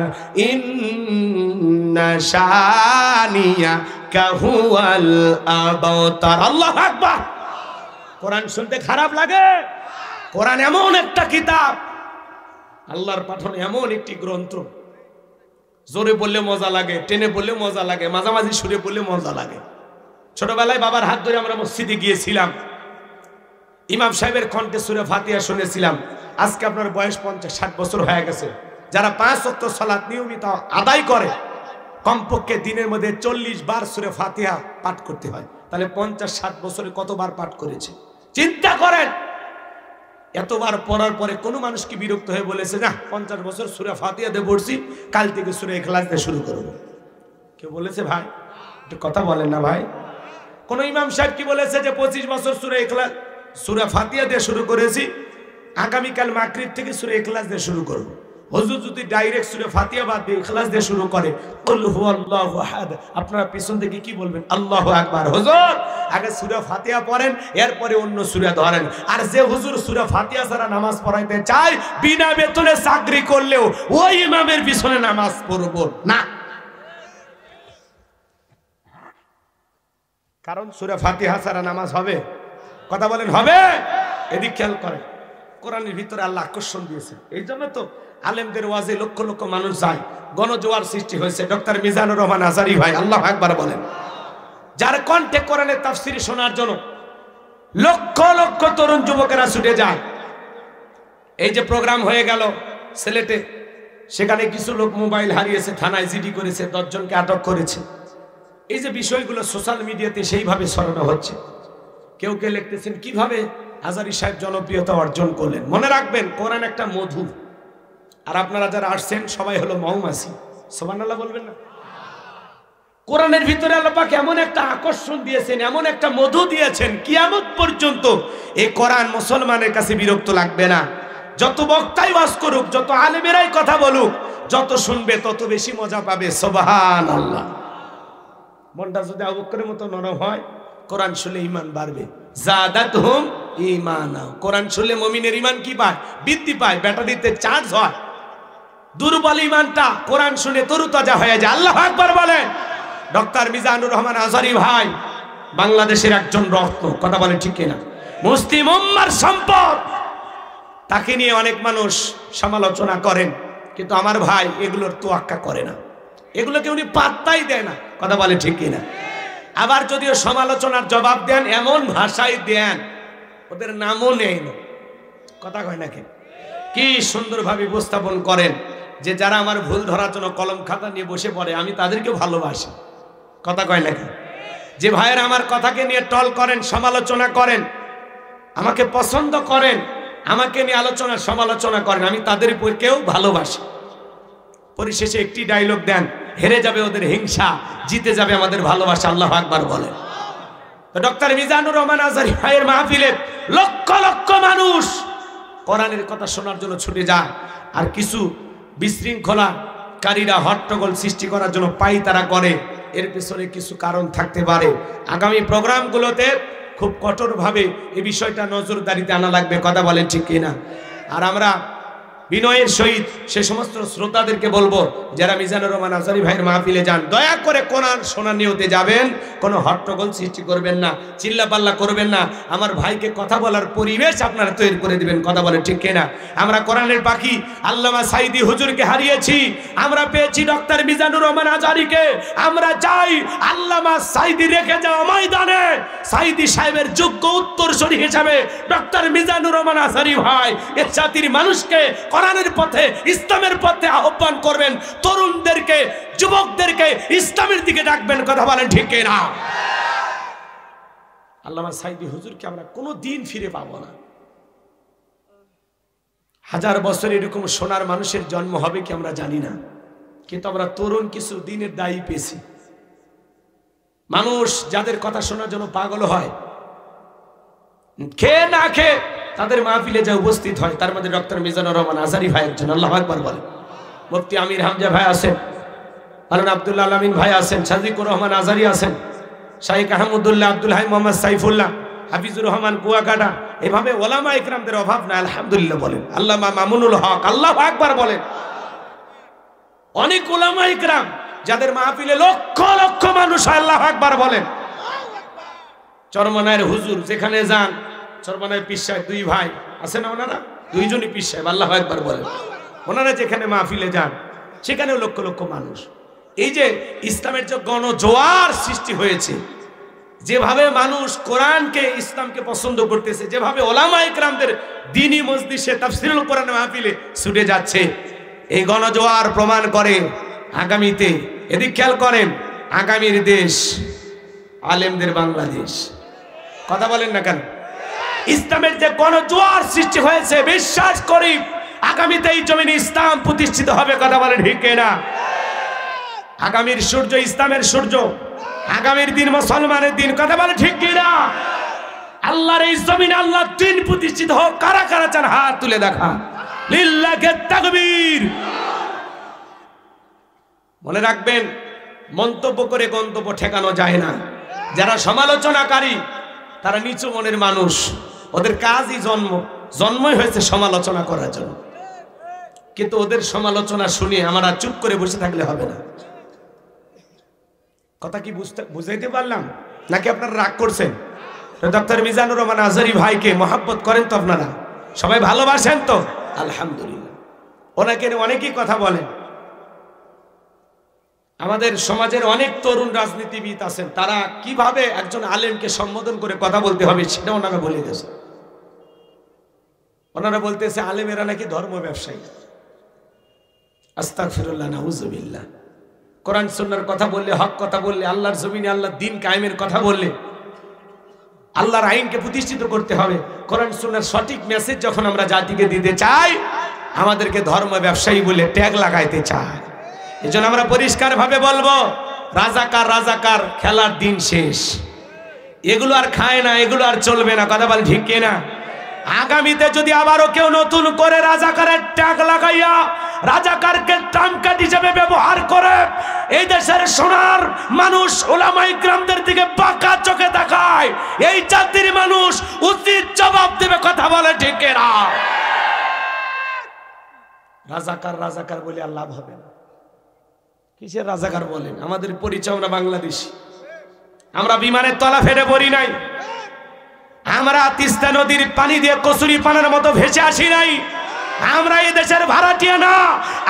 ইন্না শানিয়াকা হুয়াল আবতার। আল্লাহু আকবার। কোরআন শুনতে খারাপ লাগে? কোরআন এমন একটা কিতাব, আল্লাহর পাঠানো এমন একটি গ্রন্থ, জোরে বললে মজা লাগে, টেনে বললে মজা লাগে, মাঝামাঝি সুরে বললে মজা লাগে। ছোটবেলায় বাবার হাত ধরে আমরা মসজিদে গিয়েছিলাম, ইমাম সাহেবের কণ্ঠে সূরা ফাতিহা শুনেছিলাম। আজকে আপনার বয়স 50-60 বছর হয়ে গেছে। যারা 5 ওয়াক্ত সালাত নিয়মিত আদায় করে, কমপক্ষে দিনের মধ্যে 40 বার সূরা ফাতিহা পাঠ করতে হয়। তাহলে 50-60 বছরে কতবার পাঠ করেছে চিন্তা করেন। এতবার পড়ার পরে কোনো মানুষ কি বিরক্ত হয়ে বলেছে, না 50 বছর সূরা ফাতিহা দিয়ে পড়ছি, কাল থেকে সূরা ইখলাস দিয়ে শুরু করব? কেউ বলেছে? ভাই একটু কথা বলেন না ভাই। কোন ইমাম সাহেব কি বলেছে যে 25 বছর সূরা ইখলাস সূরা ফাতিহা দিয়ে শুরু করেছি, আগামীকাল মাগরিব থেকে সূরা ইখলাস দিয়ে শুরু করব? হুজুর যদি ডাইরেক্ট সূরা ফাতিহা বাদ দিয়ে ইখলাস দিয়ে শুরু করে, কুল হুয়াল্লাহু আহাদ, আপনারা পিছন থেকে কি বলবেন? আল্লাহু আকবার। হুজুর আগে সূরা ফাতিহা পড়েন, এরপরে অন্য সূরা ধরেন। আর যে হুজুর সূরা ফাতিহা ছাড়া নামাজ পড়াইতে চায়, বিনা বেতনে চাকরি করলেও ওই ইমামের পিছনে নামাজ পড়ব না, কারণ সূরা ফাতিহা ছাড়া নামাজ হবে? কথা বলেন হবে? এদিক খেয়াল করেন। কোরআনের ভিতরে আল্লাহ আকর্ষণ দিয়েছে, এই জন্য তো আলেমদের ওয়াজে লক্ষ লক্ষ মানুষ যায়, গণজোয়ার সৃষ্টি হয়েছে। ডক্টর মিজানুর রহমান আজারি ভাই, আল্লাহু আকবার বলেন, যার কণ্ঠে কোরআনের তাফসীর শোনার জন্য লক্ষ লক্ষ তরুণ যুবকেরা ছুটে যায়। এই যে প্রোগ্রাম হয়ে গেল সিলেটে, সেখানে কিছু লোক মোবাইল হারিয়েছে, থানায় জিডি করেছে, 10 জনকে আটক করেছে। এই যে বিষয়গুলো সোশ্যাল মিডিয়াতে সেইভাবে ছড়ানো হচ্ছে। কেউ কে লিখতেছেন কিভাবে আজারি সাহেব জনপ্রিয়তা অর্জন করলেন। মনে রাখবেন, কোরআন একটা মধু, আর আপনারা যারা আসছেন সবাই হলো মৌমাছি। সুবহানাল্লাহ বলবেন না? কোরআনের ভিতরে আল্লাহ পাক এমন একটা আকর্ষণ দিয়েছেন, এমন একটা মধু দিয়েছেন, কিয়ামত পর্যন্ত এই কোরআন মুসলমানের কাছে বিরক্ত লাগবে না। যত বক্তাই ওয়াজ করুক, যত আলেমেরাই কথা বলুক, যত শুনবে তত বেশি মজা পাবে। সুবহানাল্লাহ। মনটা যদি আবু বকরের মতো নরম হয়, কোরআন শুনলে ঈমান বাড়বে। জাদাতহুম ঈমানা। কোরআন শুনলে মুমিনের ঈমান কি পায়? বৃদ্ধি পায়, ব্যাটারিতে চার্জ হয়। দুর্বল ঈমানটা কোরআন শুনে তরুতাজা হয়ে যায়। আল্লাহু আকবার বলেন। ডক্টর মিজানুর রহমান আজারি ভাই বাংলাদেশের একজন রত্ন, কথা বলেন ঠিক কিনা? মুসলিম উম্মার সম্পদ। তাকে নিয়ে অনেক মানুষ সমালোচনা করেন, কিন্তু আমার ভাই এগুলোর তোয়াক্কা করে না, এগুলোকে উনি পাত্তাই দেয় না, কথা বলে ঠিক কিনা? আবার যদিও সমালোচনার জবাব দেন, এমন ভাষায় দেন ওদের নামও নেই না, কথা কয় নাকি? কি সুন্দরভাবে উপস্থাপন করেন। যে যারা আমার ভুল ধরার জন্য কলম খাতা নিয়ে বসে পড়ে আমি তাদেরকে ভালোবাসি, কথা কয় নাকি? যে ভাইয়েরা আমার কথাকে নিয়ে টল করেন, সমালোচনা করেন, আমাকে পছন্দ করেন, আমাকে নিয়ে আলোচনা সমালোচনা করেন, আমি তাদের উপরকেও ভালোবাসি। পরিশেষে একটি ডায়লগ দেন, হেরে যাবে ওদের হিংসা, জিতে যাবে আমাদের ভালোবাসা। আল্লাহু আকবার বলেন। তো ডক্টর মিজানুর রহমান আজহারী ভাইয়ের মাহফিলে লক্ষ লক্ষ মানুষ কোরআনের কথা শোনার জন্য ছুটে যায়, আর কিছু বিশৃঙ্খলাকারীরা হট্টগোল সৃষ্টি করার জন্য পায়তারা করে। এর পেছনে কিছু কারণ থাকতে পারে। আগামী প্রোগ্রামগুলোতে খুব কঠোরভাবে এই বিষয়টা নজরদারিতে আনা লাগবে, কথা বলেন ঠিক কিনা? আর আমরা বিনয়ের সহিত সে সমস্ত শ্রোতাদেরকে বলবো, যারা মিজানুর রহমান আজহারী ভাইয়ের মাহফিলে যান, দয়া করে কোরআন শোনার নিয়তে যাবেন, কোনো হট্টগোল সৃষ্টি করবেন না, চিল্লাপাল্লা করবেন না। আমার ভাইকে কথা বলার পরিবেশ আপনারা তৈরি করে দিবেন, কথা বলেন ঠিক কিনা? আমরা কোরআনের পাখি আল্লামা সাইদি হুজুরকে হারিয়েছি, আমরা পেয়েছি ডক্টর মিজানুর রহমান আজহারীকে। আমরা চাই আল্লামা সাইদি রেখে যাওয়া ময়দানে সাইদি সাহেবের যোগ্য উত্তরসূরি হিসাবে ডক্টর মিজানুর রহমান আজহারী ভাই এর জাতির মানুষকে কোরআনের পথে, ইসলামের পথে আহ্বান করবেন, তরুণদেরকে, যুবকদেরকে ইসলামের দিকে ডাকবেন, কথা বলেন ঠিক কিনা? আল্লামা সাইদি হুজুরকে আমরা কোনো দিন ফিরে পাবো না। হাজার বছর এরকম সোনার মানুষের জন্ম হবে কি আমরা জানি না, কিন্তু আমরা তরুণ কিছু দিনের দায়ী পেয়েছি। মানুষ যাদের কথা শোনার জন্য পাগল হয়, খেয়ে না খেয়ে তাদের মাহফিলে যা উপস্থিত হয়, তার মধ্যে ডক্টর মিজানুর রহমান আজহারী ভাই একজন। আল্লাহু আকবার বলেন। মুফতি আমির হামজা ভাই আছেন, মাওলানা আব্দুল্লাহ আলামিন ভাই আছেন, সাদিকুর রহমান আজহারী আছেন, শাইখ আহমদুল্লাহ, আব্দুল হাই মোহাম্মদ সাইফুল্লাহ, হাফিজুর রহমান কুয়াকাটা, এভাবে ওলামা ইকরামদের অভাব না। আলহামদুলিল্লাহ বলেন। আল্লামা মামুনুল হক, আল্লাহু আকবার বলেন। অনেক ওলামা ইকরাম যাদের মাহফিলে লক্ষ লক্ষ মানুষ, আল্লাহু আকবার বলেন। চরমনায়ের হুজুর যেখানে যান, চরমনায় পীর সাহেব দুই ভাই আছে না, ওনারা দুইজনই পীর সাহেব, আল্লাহু আকবার বলেন। ওনারা যেখানে মাহফিলে যান সেখানেও লক্ষ লক্ষ মানুষ। এই যে ইসলামের যে গণজোয়ার সৃষ্টি হয়েছে, যেভাবে মানুষ কোরআনকে, ইসলামকে পছন্দ করতেছে, যেভাবে ওলামা ইকরামদের দ্বীনি মজলিসে তাফসীরুল কোরআন মাহফিলে ছুটে যাচ্ছে, এই গণজোয়ার প্রমাণ করে আগামীতে, এদিক খেয়াল করেন, আগামীর দেশ আলেমদের বাংলাদেশ, কথা বলেন না কেন? ইসলামের যে গণজোয়ার সৃষ্টি হয়েছে, বিশ্বাস করি আগামীতে এই জমিনে ইসলাম প্রতিষ্ঠিত হবে, কথা বলেন ঠিক কিনা? আগামীর সূর্য ইসলামের সূর্য, আগামীর দিন মুসলমানের দিন, কথা বলেন ঠিক কিনা? আল্লাহর এই জমিনে আল্লাহর দিন প্রতিষ্ঠিত হোক। কারা কারা চান হাত তুলে দেখা? লিল্লাহি তাকবীর। মনে রাখবেন, মন্তব্য করে গন্তব্য ঠেকানো যায় না। যারা সমালোচনাকারী তারা নিচু মনের মানুষ, ওদের কাজই জন্মই হয়েছে সমালোচনা করার জন্য। কিন্তু ওদের সমালোচনা শুনে আমরা চুপ করে বসে থাকলে হবে না। কথা কি বুঝাইতে পারলাম নাকি আপনারা রাগ করছেন? ডক্টর মিজানুর রহমান আজহারী ভাইকে মহব্বত করেন তো আপনারা? সবাই ভালোবাসেন তো? আলহামদুলিল্লাহ। ওনাকে অনেকেই কথা বলেন। আমাদের সমাজের অনেক তরুণ রাজনীতিবিদ আছেন, তারা কিভাবে একজন আলেমকে সম্বোধন করে কথা বলতে হবে সেটা ওনারা বলে দিয়েছে। ওনারা বলতেছে আলেমেরা নাকি ধর্ম ব্যবসায়ী। আস্তাগফিরুল্লাহ, নাউযুবিল্লাহ। কোরআন সুন্নাহর কথা বললে, হক কথা বললে, আল্লাহর জমিনে আল্লাহর দ্বীন কায়েমের কথা বললে, আল্লাহর আইনকে প্রতিষ্ঠিত করতে হবে, কোরআন সুন্নাহর সঠিক মেসেজ যখন আমরা জাতিকে দিতে চাই, আমাদেরকে ধর্ম ব্যবসায়ী বলে ট্যাগ লাগাইতে চায়। এজন্য আমরা পরিষ্কার ভাবে বলবো, রাজাকার রাজাকার, খেলার দিন শেষ। এগুলো আর খায় না, এগুলো আর চলবে না, কথা বল ঠিক কিনা? আগামীতে যদি আবারও কেউ নতুন করে রাজাকারের ট্যাগ লাগাইয়া রাজাকারকে ট্রাম্প কার্ড হিসেবে ব্যবহার করে এই দেশের সোনার মানুষ ওলামা ইকরামদের দিকে বাঁকা চোখে তাকায়, এই জাতির মানুষ উচিত জবাব দেবে, কথা বলে ঠিক কিনা? রাজাকার রাজাকার বলে আর লাভ হবে না। কিসের রাজাকার বলেন? আমাদের পরিচয় আমরা বাংলাদেশী। আমরা বিমানের তলা ফেটে পড়ি নাই, আমরা তিস্তা নদীর পানি দিয়ে কচুরি পানার মতো ভেসে আসি নাই। আমরা এই দেশের ভাড়াটিয়া না,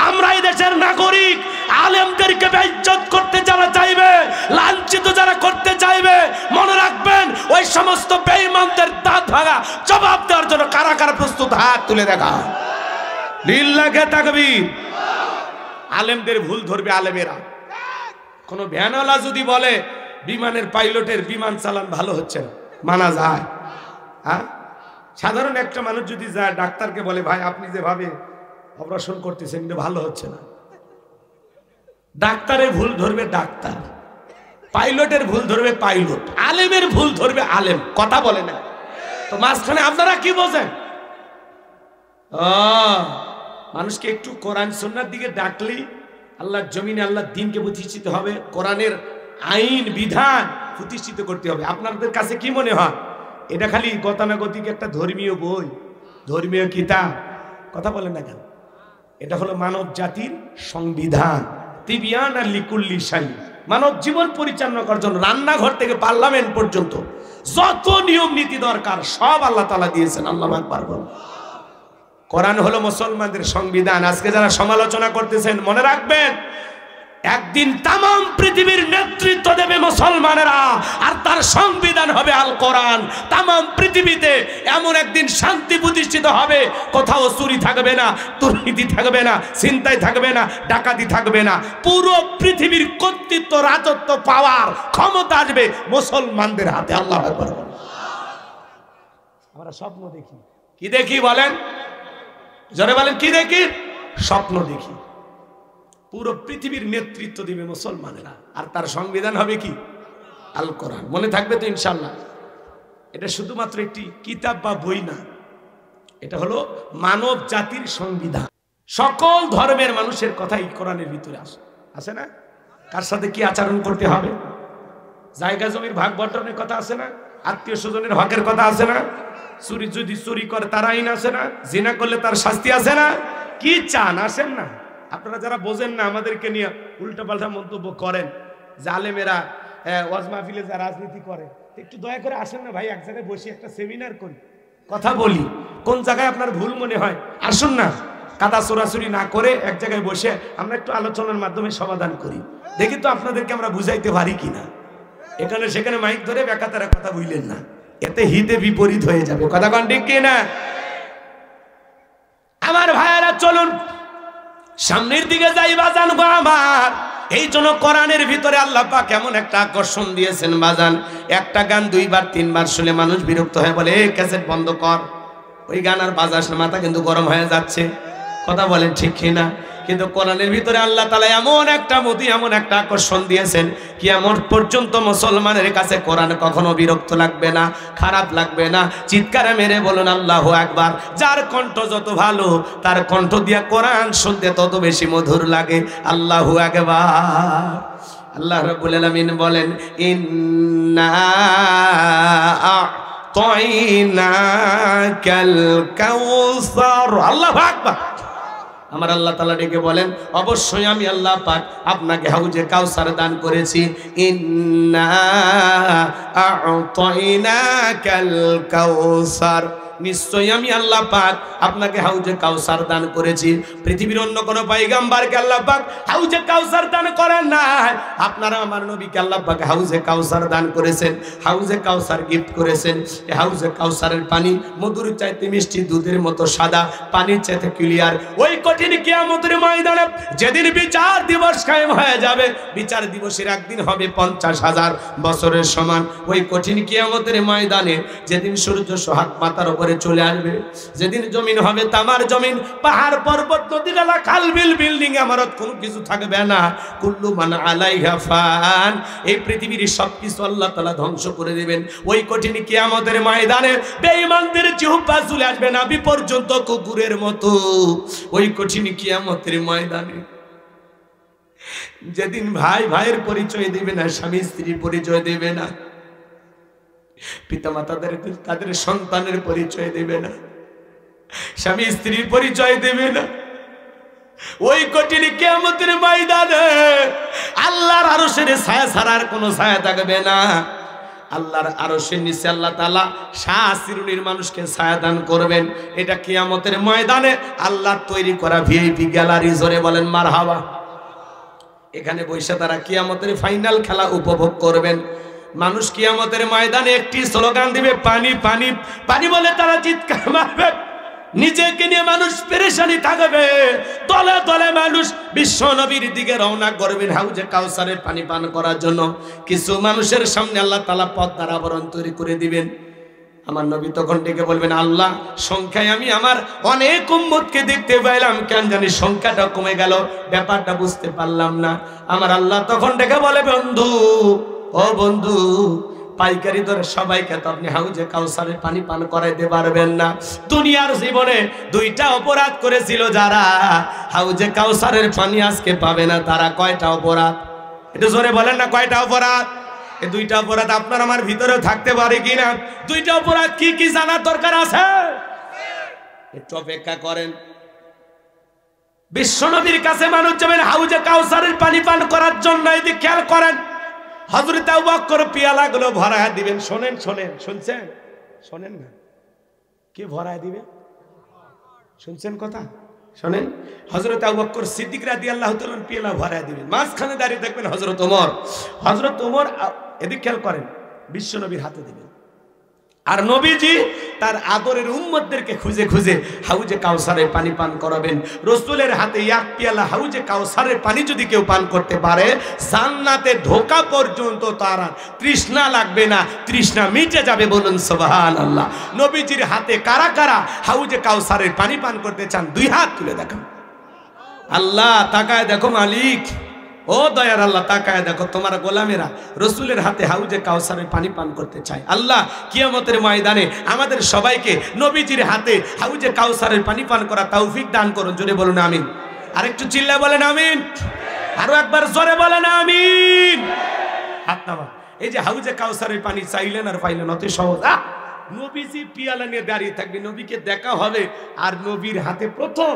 আমরা এই দেশের নাগরিক। আলেমদেরকে বেইজ্জত করতে যারা চাইবে, লাঞ্ছিত যারা করতে চাইবে, মনে রাখবেন ওই সমস্ত বেঈমানদের দাঁত ভাঙা জবাব দেওয়ার জন্য কারা কারা প্রস্তুত? হাত তুলে দেখা। লিল্লাহি তাকবীর। আলেমদের ভুল ধরবে আলেমেরা। কোন ভ্যানওয়ালা যদি বলে বিমানের পাইলটের বিমান চালান ভালো হচ্ছে না, মানা যায়? হ্যাঁ, সাধারণ একটা মানুষ যদি যায় ডাক্তারকে বলে ভাই আপনি যেভাবে অপারেশন করতেছেন কিন্তু ভালো হচ্ছে না, ডাক্তারের ভুল ধরবে ডাক্তার, পাইলটের ভুল ধরবে পাইলট, আলেমের ভুল ধরবে আলেম। কথা বলে না তো মাঝখানে আপনারা কি বোঝেন? মানুষকে একটু কোরআন সুন্নাহর দিকে ডাকলেই আল্লাহর জমিনে আল্লাহর দ্বীনকে প্রতিষ্ঠিত হবে, কোরআনের আইন বিধান প্রতিষ্ঠিত করতে হবে। আপনাদের কাছে কি মনে হয় এটা খালি গতানুগতিক একটা ধর্মীয় বই, ধর্মীয় কিতাব? কথা বলেন না কেন? এটা হলো মানব জাতির সংবিধান, তিবিয়ান আর লিকুল্লি শাই। মানব জীবন পরিচালনা করার জন্য রান্নাঘর থেকে পার্লামেন্ট পর্যন্ত যত নিয়ম নীতি দরকার সব আল্লাহ তাআলা দিয়েছেন। আল্লাহু আকবার বল। কোরআন হলো মুসলমানদের সংবিধান। আজকে যারা সমালোচনা করতেছেন মনে রাখবেন, একদিন তাম পৃথিবীর নেতৃত্ব দেবে মুসলমানেরা, আর তার সংবিধান হবে আল কোরআন। তাম পৃথিবীতে এমন একদিন শান্তি প্রতিষ্ঠিত হবে, কোথাও চুরি থাকবে না, দুর্নীতি থাকবে না, ছিনতাই থাকবে না, ডাকাতি থাকবে না। পুরো পৃথিবীর কর্তৃত্ব, রাজত্ব, পাওয়ার, ক্ষমতা আসবে মুসলমানদের হাতে। আল্লাহ আকবার। আমরা স্বপ্ন দেখি। কি দেখি বলেন? জোরে বলেন, কি দেখি? স্বপ্ন দেখি পুরো পৃথিবীর নেতৃত্ব দিবে মুসলমানেরা, আর তার সংবিধান হবে কি? আল কোরআন। মনে থাকবে তো ইনশাআল্লাহ? এটা শুধুমাত্র একটি কিতাব বা বই না, এটা হলো মানব জাতির সংবিধান। সকল ধর্মের মানুষের কথাই কোরআনের ভিতরে আছে না? কার সাথে কি আচরণ করতে হবে, জায়গা জমির ভাগ বন্টনের কথা আছে না? আত্মীয় স্বজনের হকের কথা আছে না? চুরি যদি চুরি করে তার আইন আছে না? জিনা করলে তার শাস্তি আছে না? কি চান? আসেন না। আপনারা যারা বোঝেন না আমাদেরকে নিয়ে উল্টোপাল্টা মন্তব্য করেন, জালেমেরা ওয়াজ মাহফিলে যা রাজনীতি করে, একটু দয়া করে আসেন না ভাই, এক জায়গায় বসে একটা সেমিনার করি, কথা বলি। কোন জায়গায় আপনার ভুল মনে হয় আসুন না, কাদা চোরাচুরি না করে এক জায়গায় বসে আমরা একটু আলোচনার মাধ্যমে সমাধান করি। দেখি তো আপনাদেরকে আমরা বুঝাইতে পারি কিনা। এখানে সেখানে মাইক ধরে বেকাতারা কথা বুঝলেন না, এতে হিতে বিপরীত হয়ে যাবে। কথা কন ঠিক কিনা? আমার ভাইয়েরা চলুন সামনের দিকে যাই বাজান গো আমার। এই জন্য কোরআনের ভিতরে আল্লাহ পাক এমন একটা আকর্ষণ দিয়েছেন বাজান, একটা গান দুইবার তিনবার শুনে মানুষ বিরক্ত হয়ে বলে এই ক্যাসেট বন্ধ কর, ওই গান আর বাজাস না, মাথা কিন্তু গরম হয়ে যাচ্ছে। কথা বলেন ঠিক কিনা? কিন্তু কোরআনের ভিতরে আল্লাহ তাআলা এমন একটা মতি, এমন একটা আকর্ষণ দিয়েছেন, কিয়ামত পর্যন্ত মুসলমানের কাছে কোরআন কখনো বিরক্ত লাগবে না, খারাপ লাগবে না। চিৎকারে মেরে বলুন আল্লাহু আকবার। যার কণ্ঠ যত ভালো, তার কণ্ঠ দিয়া কোরআন শুনতে তত বেশি মধুর লাগে। আল্লাহু আকবার। আল্লাহ রাব্বুল আলামিন বলেন, ইন্না আ'তাইনাকাল কাউসার। আল্লাহু আকবার। আমার আল্লাহ তাআলা ডেকে বলেন, অবশ্যই আমি আল্লাহ পাক আপনাকে হাউজে কাউসার দান করেছি। ইন্না আ'তাইনাকাল কাউসার, নিশ্চয়ই আমি আল্লাহ পাক আপনাকে হাউজে কাউসার দান করেছি। পৃথিবীর অন্য কোন পয়গম্বরকে আল্লাহ পাক হাউজে কাউসার দান করেন না। আপনারা আমার নবীকে আল্লাহ পাক হাউজে কাউসার দান করেছেন, হাউজে কাউসার গিফট করেছেন। এই হাউজে কাউসারের পানি মধুর চাইতে মিষ্টি, দুধের মতো সাদা, পানির চাইতে ক্লিয়ার। ওই কঠিন কিয়ামতের ময়দানে যেদিন বিচার দিবস কায়েম হয়ে যাবে, বিচার দিবসের একদিন হবে 50,000 বছরের সমান। ওই কঠিন কিয়ামতের ময়দানে যেদিন সূর্য সোহাগ মাথার উপরে চলে আসবে, যেদিন জমিন হবে তামার জমিন, পাহাড় পর্বত নদী নালা খাল বিল বিল্ডিং ইমারত কোনো কিছু থাকবে না। কুল্লু মান আলাইহা ফান, এই পৃথিবীর সবকিছু আল্লাহ তাআলা ধ্বংস করে দিবেন। ওই কঠিন কিয়ামতের ময়দানে বেঈমানদের জিহ্বা চলে আসবে নাভি পর্যন্ত কুকুরের মতো। ওই কঠিন কিয়ামতের ময়দানে যেদিন ভাই ভাইয়ের পরিচয় দেবে না, স্বামী স্ত্রীর পরিচয় দেবে না, পিতামাতা তাদের সন্তানের পরিচয় দেবে না, স্বামী স্ত্রীর পরিচয় দেবে না। ওই কঠিন কিয়ামতের ময়দানে আল্লাহর আরশের ছায়া ছাড়া আর কোনো ছায়া থাকবে না। আল্লাহর আরশের নিচে আল্লাহ তাআলা শাহসিরুনির মানুষকে ছায়া দান করবেন। এটা কিয়ামতের ময়দানে আল্লাহর তৈরি করা ভিআইপি গ্যালারি। জোরে বলেন মারহাবা। এখানে বসে তারা কিয়ামতের ফাইনাল খেলা উপভোগ করবেন। মানুষ কিয়ামতের ময়দানে একটি স্লোগান দিবে, পানি পানি পানি বলে তারা চিৎকার মারবে। নিজেকে নিয়ে মানুষ পেরেশানি থাকবে, দলে দলে মানুষ বিশ্ব নবীর দিকে রওনা করবেন হাউজে কাউসারের পানি পান করার জন্য। কিছু মানুষের সামনে আল্লাহ তাআলা পদ্মার আবরণ তৈরি করে দিবেন। আমার নবী তখন ডেকে বলবেন, আল্লাহ সংখ্যায় আমি আমার অনেক উম্মতকে দেখতে পাইলাম, কেন জানি সংখ্যাটা কমে গেল, ব্যাপারটা বুঝতে পারলাম না। আমার আল্লাহ তখন ডেকে বলে, বন্ধু ও বন্ধু, পাইকারি দরে সবাইকে তো আপনি হাউজে কাউসারের পানি পান করাইতে পারবেন না। দুনিয়ার জীবনে দুইটা অপরাধ করেছিল যারা, হাউজে কাউসারের পানি আজকে পাবে না তারা। কয়টা অপরাধ? একটু জোরে বলেন না, কয়টা অপরাধ? এই দুইটা অপরাধ আপনার আমার ভিতরেও থাকতে পারে কিনা? দুইটা অপরাধ কি কি জানার দরকার আছে? একটু অপেক্ষা করেন। বিশ্বনবীর কাছে মানুষ যাবেন হাউজে কাউসারের পানি পান করার জন্য। এদিকে খেয়াল করেন, হযরত আবু বকর পেয়ালাগুলো ভরায় দিবেন। শোনেন শোনেন, শুনছেন? শোনেন না, কে ভরায় দিবে? শুনছেন কথা? শোনেন, হযরত আবু বকর সিদ্দিক রাদিয়াল্লাহু তাআলা পেয়ালা ভরায় দিবেন। মাঝখানে দাঁড়িয়ে দেখবেন হযরত ওমর। হযরত ওমর, এদিকে খেয়াল করেন, বিশ্ব নবীর হাতে দিবেন। আর নবীজি তার আদরের উম্মতদেরকে খুঁজে খুঁজে হাউজে কাউসারের পানি পান করাবেন। রাসূলের হাতে এক পেয়ালা হাউজে কাউসারের পানি যদি কেউ পান করতে পারে, জান্নাতে ঢোকা পর্যন্ত তার তৃষ্ণা লাগবে না, তৃষ্ণা মিটে যাবে। বলুন সুবহানাল্লাহ। নবীজির হাতে কারা কারা হাউজে কাউসারের পানি পান করতে চান? দুই হাত তুলে দেখান। আল্লাহ তাকায় দেখো মালিক, ও দয়ার আল্লাহ তাকায় দেখো, তোমার গোলামেরা রসুলের হাতে হাউজে কাউসারের পানি পান করতে চায়। আল্লাহ কিয়ামতের ময়দানে আমাদের সবাইকে নবীজির হাতে হাউজে কাউসারের পানি পান করা তৌফিক দান করুন। জোরে বলুন আমিন। আরেকটু চিল্লায় বলেন আমিন। আরো একবার জোরে বলেন আমিন। হাত নামা। এই যে হাউজে কাউসারের পানি চাইলেন আর পাইলেন, অতি সহজ। নবীজি পিয়ালা নিয়ে দাঁড়িয়ে থাকবে, নবীকে দেখা হবে, আর নবীর হাতে প্রথম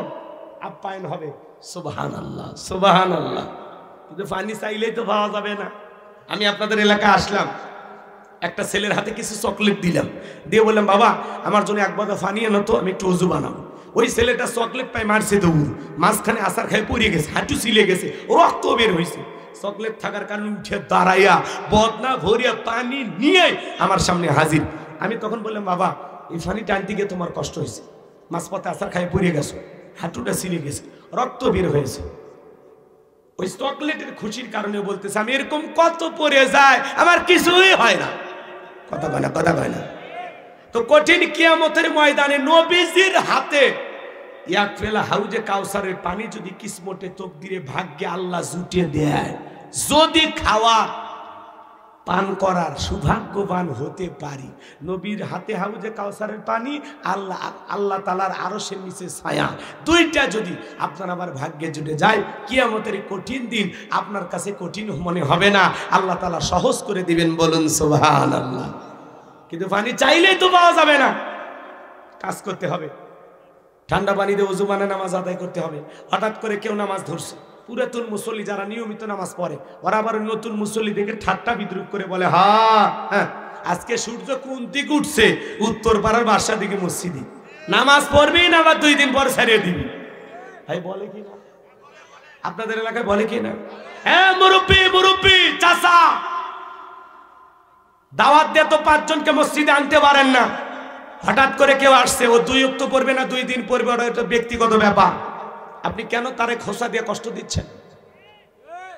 আপ্যায়ন হবে। সুবহানাল্লাহ সুবহানাল্লাহ। কিন্তু পানি চাইলেই তো পাওয়া যাবে না। আমি আপনাদের এলাকায় আসলাম, একটা ছেলের হাতে কিছু চকলেট দিলাম, দিয়ে বললাম, বাবা আমার জন্য এক বাদা পানি এনো তো, আমি একটু ওযু বানাবো। ওই ছেলেটা চকলেট পাই মারছে দৌড়, মাঝখানে আসার খাই পড়ে গেছে, হাঁটু ছিলে গেছে, রক্ত বের হয়েছে। চকলেট থাকার কারণে উঠে দাঁড়াইয়া বদনা ভরিয়া পানি নিয়ে আমার সামনে হাজির। আমি তখন বললাম, বাবা এই পানি টানতে গিয়ে তোমার কষ্ট হয়েছে, মাঝপথে আসার খাই পড়ে গেছো, হাঁটুটা ছিলে গেছে, রক্ত বের হয়েছে। ওই চকলেটের খুশির কারণে বলতেছে, আমি এরকম কত পড়ে যায়, আমার কিছুই হয় না। কথা কয় না, কথা কয় না। তো কঠিন কিয়ামতের ময়দানে নবীজির হাতে এক ফেলা হাউজে কাউসারের পানি যদি কিসমতে তকদিরে ভাগ্যে আল্লাহ জুটিয়ে দেয়, যদি খাওয়া পান করার সৌভাগ্যবান হতে পারি, নবীর হাতে হাউজে কাউসারের পানি, আল্লাহ তাআলার আরশের নিচে ছায়া, দুইটা যদি আপনার আবার ভাগ্যে জুটে যায়, কিয়ামতের কঠিন দিন আপনার কাছে কঠিন মনে হবে না, আল্লাহ তাআলা সহজ করে দিবেন। বলুন সুবহানাল্লাহ। কিন্তু পানি চাইলেই তো পাওয়া যাবে না, কাজ করতে হবে। ঠান্ডা পানিতে ওযু বানায় নামাজ আদায় করতে হবে। হঠাৎ করে কেউ নামাজ ধরছে, পুরাতন মুসল্লি যারা নিয়মিত নামাজ পড়ে, ওরা আবার নতুন মুসল্লি দেখে ঠাট্টা বিদ্রুপ করে বলে, হ্যাঁ আজকে সূর্য কোন দিকে উঠছে, উত্তর পাড়ার বাসার দিকে মসজিদে নামাজ পড়বি না, আবার 2 দিন পর ছেড়ে দিবি। ভাই বলে কি না? আপনাদের এলাকায় বলে কি না? হ্যাঁ মুরব্বি মুরব্বি চাচা, দাওয়াত দিয়ে তো 5 জনকে মসজিদে আনতে পারেন না। হঠাৎ করে কেউ আসছে, ও 2 ওয়াক্ত পড়বে না, 2 দিন পড়বে, ওটা একটা ব্যক্তিগত ব্যাপার। আপনি কেন তারে খোসা দিয়ে কষ্ট দিচ্ছেন?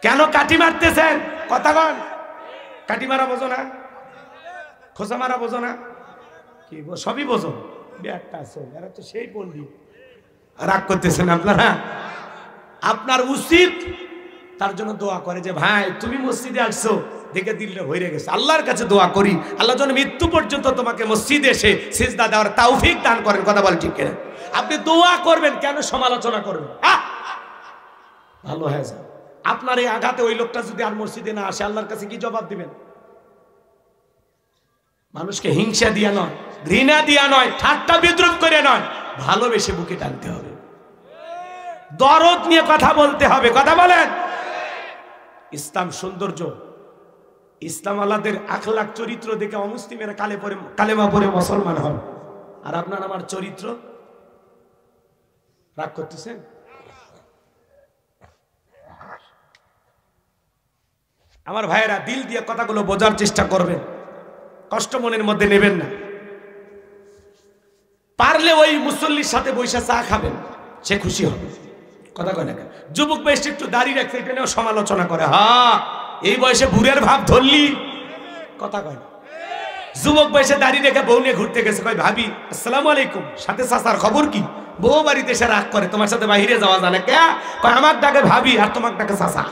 কেন কাঠি মারতেছেন? কথা কন। কাঠি মারা বোঝো না? খোসা মারা বোঝো না? কি সবই বোঝো? ব্যাগটা আছে, এরা তো সেই পণ্ডিত। রাগ করতেছেন আপনারা? আপনার উচিত তার জন্য দোয়া করে যে, ভাই তুমি মসজিদে আসছো দেখে দিলটা ভরে গেছে, আল্লাহর কাছে দোয়া করি আল্লাহ যেন মৃত্যু পর্যন্ত তোমাকে মসজিদে এসে সিজদা দেওয়ার তৌফিক দান করেন। কথা বল ঠিক কিনা? আপনি দোয়া করবেন, কেন সমালোচনা করবেন? ভালো হয়ে যায়। আপনার এই আঘাতে ওই লোকটা যদি আর মসজিদে না আসে, আল্লাহর কাছে কি জবাব দিবেন? মানুষকে হিংসা দিয়া নয়, ঘৃণা দিয়া নয়, ঠাট্টা বিদ্রুপ করে নয়, ভালোবেসে বুকে টানতে হবে, দরদ নিয়ে কথা বলতে হবে। কথা বলেন। ইসলাম সৌন্দর্য, ইসলাম আল্লাহদের আখলাক চরিত্র দেখে অমুসলিমেরা কালেমা পড়ে মুসলমান হবে, আর আপনার আমার চরিত্র। রাগ করতেছেন? আমার ভাইয়েরা, দিল দিয়ে কথাগুলো বোঝার চেষ্টা করবেন, কষ্ট মনের মধ্যে নেবেন না। পারলে ওই মুসল্লির সাথে বৈশা চা খাবেন, সে খুশি হবে। কথা কয় না? যুবক বয়সে একটু দাড়ি রাখছে, এটা নিয়েও সমালোচনা করে। হ্যাঁ, এই বয়সে বুড়ের ভাব ধরলি। কথা কয় না? যুবক বয়সে দাড়ি রেখে বউ নিয়ে ঘুরতে গেছে, কয় ভাবি আসসালামু আলাইকুম, সাথে চাচার খবর কি? বউ বাড়িতে এসে রাগ করে, তোমার সাথে বাহিরে যাওয়া জানে কে? কয় আমার ডাকে ভাবি আর তোমার ডাকে চাচা।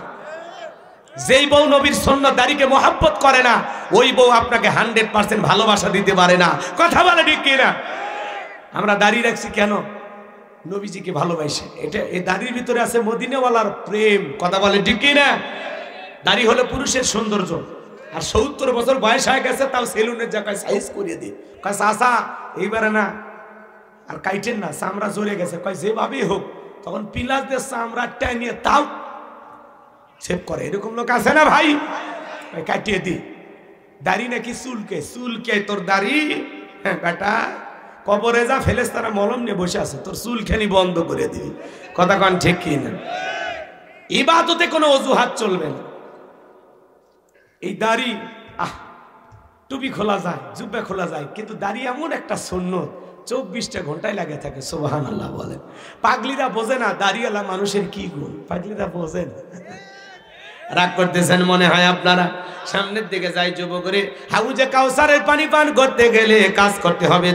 যেই বউ নবীর সুন্নাত দাড়িকে মহব্বত করে না, ওই বউ আপনাকে 100% ভালোবাসা দিতে পারে না। কথা বলে ঠিক কিনা? আমরা দাড়ি রাখছি কেন? নবীজিকে ভালোবাসে। এটা এই দাড়ির ভিতরে আছে মদিনাওয়ালার প্রেম। কথা বলে ঠিক কিনা? দাড়ি হলো পুরুষের সৌন্দর্য। আর 70 বছর বয়স হয়ে গেছে, তাও সেলুনের জায়গায় সাইজ করিয়ে দিই। কয় চাচা এইবারে না আর কাইটেন না, চামড়া জড়ে গেছে। কয় যেভাবেই হোক, তখন পিলাস দিয়ে চামড়া টানিয়ে তাও সেভ করে। এরকম লোক আছে না ভাই? কাটিয়ে দি। দাড়ি নাকি চুলকে? চুলকে তোর দাড়ি? হ্যাঁ বেটা, কবরে যা ফেরেশতারা মলম নিয়ে বসে আছে, তোর চুলখানি বন্ধ করে দিবি। কথা কন ঠিক কি না? ইবাদতে কোনো অজুহাত চলবে না। এই দাড়ি, টুপি খোলা যায়, জুব্বা খোলা যায়, কিন্তু দাড়ি এমন একটা সুন্নত, 24টা ঘন্টায় লাগে থাকে। সুবহানাল্লাহ বলেন। পাগলিরা বোঝে না দাড়িওয়ালা মানুষের কি গুণ, পাগলিরা বোঝে না। রাগ করতেছেন মনে হয় আপনারা? সামনের দিকে যাই যুবক করে। হাউজে কাউসারের পানি পান করতে গেলে কাজ করতে হবে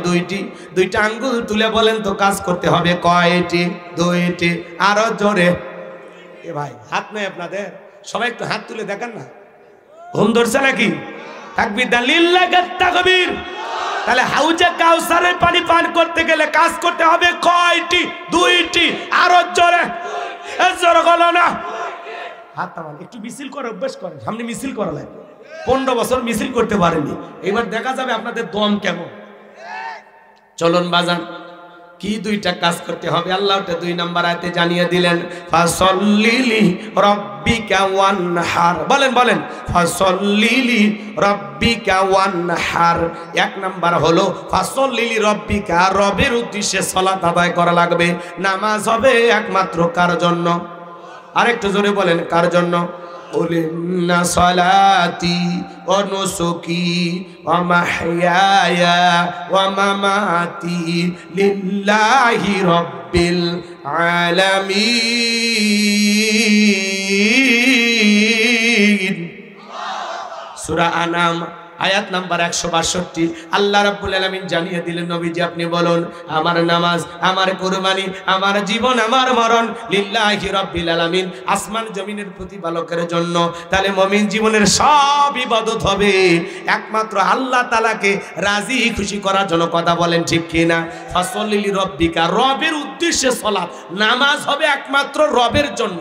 দুইটা আঙ্গুল তুলে বলেন তো, কাজ করতে হবে কয়টি? 2টি। আরো জোরে। এ ভাই হাত নাই আপনাদের? সবাই একটু হাত তুলে দেখান না। ঘুম ধরছে নাকি? তাকবীর দেন, লিল্লাহি তাকবীর। তাহলে হাউজে কাউসারের পানি পান করতে গেলে কাজ করতে হবে কয়টি? 2টি। আরো জোরে। জোরে বলো না। হাত তামান একটু মিছিল করে অভ্যাস করেন। সামনে মিছিল করা লাগে। 15 বছর মিছিল করতে পারেনি, এবার দেখা যাবে আপনাদের দম কেমন। চলুন বাজান, কি 2টা কাজ করতে হবে আল্লাহ 2 নম্বর আয়াতে জানিয়ে দিলেন। ফাসল্লিলি রাব্বিকা ওয়ানহার। বলেন বলেন, ফাসল্লিলি রাব্বিকা ওয়ানহার। 1 নাম্বার হলো ফাসল্লিলি রাব্বিকা, রবের উদ্দেশ্যে সালাত আদায় করা লাগবে। নামাজ হবে একমাত্র কার জন্য? আরেকটু জোরে বলেন, কার জন্য? ইন্না সালাতি ওয়া নুসুকি ওয়া মাহইয়ায়া ওয়া মামাতি লিল্লাহি রাব্বিল আলামিন। সূরা আনাম আয়াত নাম্বার 162। আল্লাহ রাব্বুল আলামিন জানিয়ে দিলেন, নবীজি আপনি বলুন, আমার নামাজ, আমার কুরবানি, আমার জীবন, আমার মরণ লিল্লাহি রাব্বিল আলামিন, আসমান জমিনের প্রতিপালকের জন্য। তাহলে মুমিন জীবনের সব ইবাদত হবে একমাত্র আল্লাহ তাআলাকে রাজি খুশি করার জন্য। কথা বলেন ঠিক কি না? ফাসল্লি রাব্বিকা, রবের উদ্দেশ্যে সালাত, নামাজ হবে একমাত্র রবের জন্য,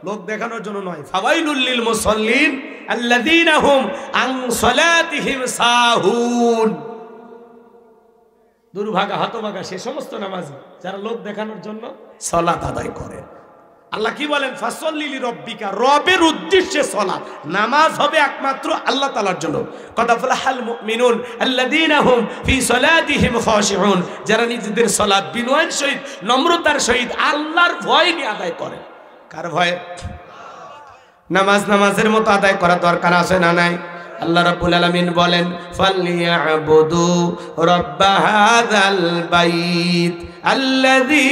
লোক দেখানোর জন্য নয়। ফাওয়াইলুল লিল মুসাল্লিন আল্লাযীনা হুম আন সালাতিহিম সাহুন। দুর্ভাগা হতভাগা সে সমস্ত নামাজি যারা লোক দেখানোর জন্য সালাত আদায় করে। আল্লাহ কি বলেন? ফাসল্লি লিরাব্বিকা, রবের উদ্দেশ্যে সালাত, নামাজ হবে একমাত্র আল্লাহ তাআলার জন্য। কদ আফলাহাল মুমিনুন আল্লাযীনা হুম ফি সালাতিহিম খাশিউন, যারা নিজেদের সালাত বিনয়ের সহিত, নম্রতার সহিত, আল্লাহর ভয় নিয়ে আদায় করে। কার ভয়ে? নামাজের মতো আদায় করা দরকার আছে না নাই? আল্লাহ রাব্বুল আলামিন বলেন, ফালইয়াবুদু রাব্ব হাযাল বাইত আল্লাযী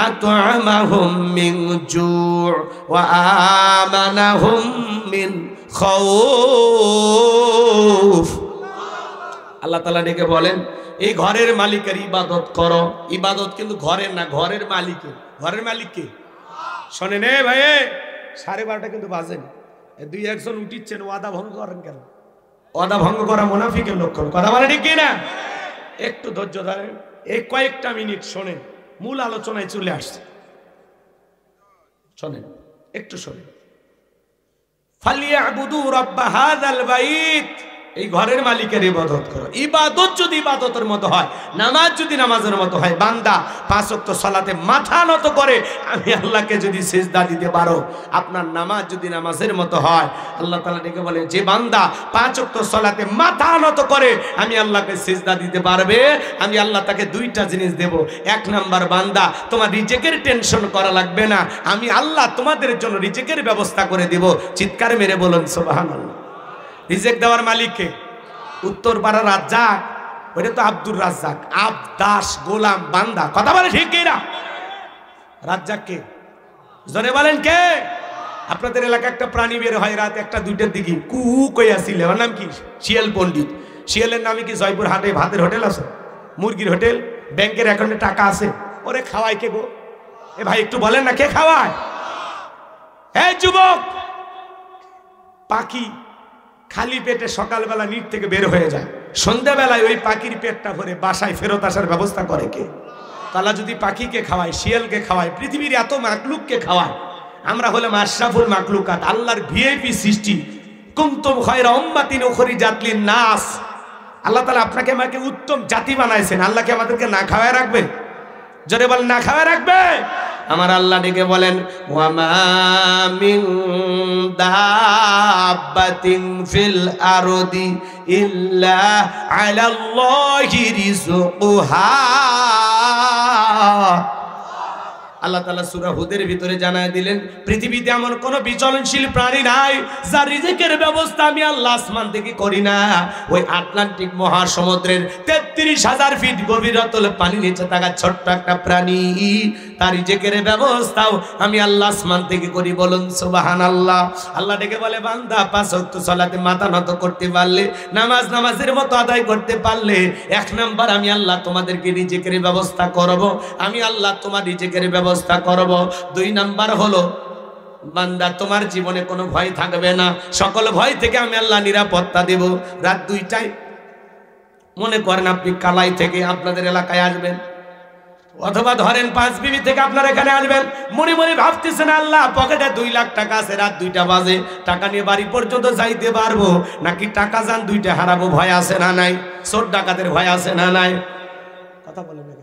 আত'আমাহুম মিন জু' ওয়া আমানাহুম মিন খাউফ। আল্লাহ তাআলা ডেকে বলেন, এই ঘরের মালিকের ইবাদত করো। ইবাদত কিন্তু ঘরের না, ঘরের মালিকের। ঘরের মালিক কে? শোনেন ভাই, 12:30 কিন্তু বাজেনি। 2-1 উঠিচ্ছেন, ওয়াদা ভঙ্গ করেন কেন? ওয়াদা ভঙ্গ করা মুনাফিকের লক্ষণ। কথা বলে ঠিক না? একটু ধৈর্য ধরেন, এই কয়েকটা মিনিট শোনেন, মূল আলোচনায় চলে আসছে। শোনেন, একটু শোনেন। ফালিয়াবুদু রাব্ব হাযাল বাইত, এই ঘরের মালিকের ইবাদত করো। ইবাদত যদি ইবাদতের মতো হয়, নামাজ যদি নামাজের মতো হয়, বান্দা 5 ওয়াক্ত সালাতে মাথা নত করে আমি আল্লাহকে যদি সিজদা দিতে পারো, আপনার নামাজ যদি নামাজের মতো হয়, আল্লাহ তাআলা ডেকে বলে, যে বান্দা 5 ওয়াক্ত সালাতে মাথা নত করে আমি আল্লাহকে সিজদা দিতে পারবে, আমি আল্লাহ তাকে 2টা জিনিস দেব। 1 নাম্বার, বান্দা তোমার রিজেকের টেনশন করা লাগবে না, আমি আল্লাহ তোমাদের জন্য রিজেকের ব্যবস্থা করে দেব। চিৎকার মেরে বলুন সুবহানাল্লাহ। রিজেক দেওয়ার মালিক কে? উত্তর পাড়া রাজ্জাক, ওইটা তো আব্দুর রাজ্জাক। আব দাস, গোলাম, বান্দা, কথা বলে ঠিক কিনা? রাজ্জাক কে? জনে বলেন কে? আপনাদের এলাকায় একটা প্রাণী বের হয় রাত 1-2টার দিকে, কু কইয়া ছিলে, ওর নাম কি? শিয়াল পণ্ডিত। শিয়ালের নামে কি জয়পুর হাটে ভাতের হোটেল আছে, মুরগির হোটেল, ব্যাংকের অ্যাকাউন্টে টাকা আছে? ওরে খাওয়ায় কে গো? এ ভাই একটু বলেন না, কে খাওয়ায়? হ্যাঁ যুবক, পাখি খালি পেটে সকালবেলা নিট থেকে বের হয়ে যায়, সন্ধ্যাবেলায় ওই পাখির পেটটা ভরে বাসায় ফেরত আসার ব্যবস্থা করে কে? তাহলে যদি পাখিকে খাওয়ায়, শিয়ালকে খাওয়ায়, পৃথিবীর এত মাকলুককে খাওয়ায়, আমরা হলাম আশরাফুল মাকলুকাত, আল্লাহর ভিআইপি সৃষ্টি। কুনতুম খায়রা উম্মাতিন উখরিজাত লিন-নাস। আল্লাহ তাআলা আপনাকে আমাকে উত্তম জাতি বানাইছেন, আল্লাহকে আমাদেরকে না খাওয়ায় রাখবে? জোরে বলেন, না খাওয়ায় রাখবে? আমার আল্লাহ ডেকে বলেন, ওয়া মা মিন দাব্বাতিন ফিল আরদি ইল্লা আলাল্লাহি রিজকুহা। আল্লাহ তাআলা সূরা হুদের ভিতরে জানায় দিলেন, পৃথিবীতে এমন কোন বিচরণশীল প্রাণী নাই যার রিজিকের ব্যবস্থা আমি আল্লাহ আসমান থেকে করি না। ওই আটলান্টিক মহাসমুদ্রের 33,000 ফিট গভীরতল পানি নিচে থাকা ছোট্ট একটা প্রাণী, তার রিজিকের ব্যবস্থাও আমি আল্লাহ আসমান থেকে করি। বলুন সুবহানাল্লাহ। আল্লাহ ডেকে বলে, বান্দা 5 ওয়াক্ত সালাতে মাথা নত করতে পারলে, নামাজের মতো আদায় করতে পারলে, 1 নাম্বার আমি আল্লাহ তোমাদেরকে রিজিকের ব্যবস্থা করব, আমি আল্লাহ তোমার রিজিকের ব্যবস্থা করব। 2 নাম্বার হলো, বান্দা তোমার জীবনে কোনো ভয় থাকবে না, সকল ভয় থেকে আমি আল্লাহ নিরাপত্তা দেব। রাত 2টায় মনে করেন আপনি কালাই থেকে আপনাদের এলাকায় আসবেন, অথবা ধরেন 5 বিবি থেকে আপনার এখানে আসবেন, মনে মনে ভাবতেছেন আল্লাহ পকেটে 2 লাখ টাকা আছে, রাত 2টা বাজে, টাকা নিয়ে বাড়ি পর্যন্ত যাইতে পারবো নাকি টাকা যান 2টা হারাবো, ভয় আছে না নাই? চোর ডাকাতের ভয় আছে না নাই? কথা বলেন না।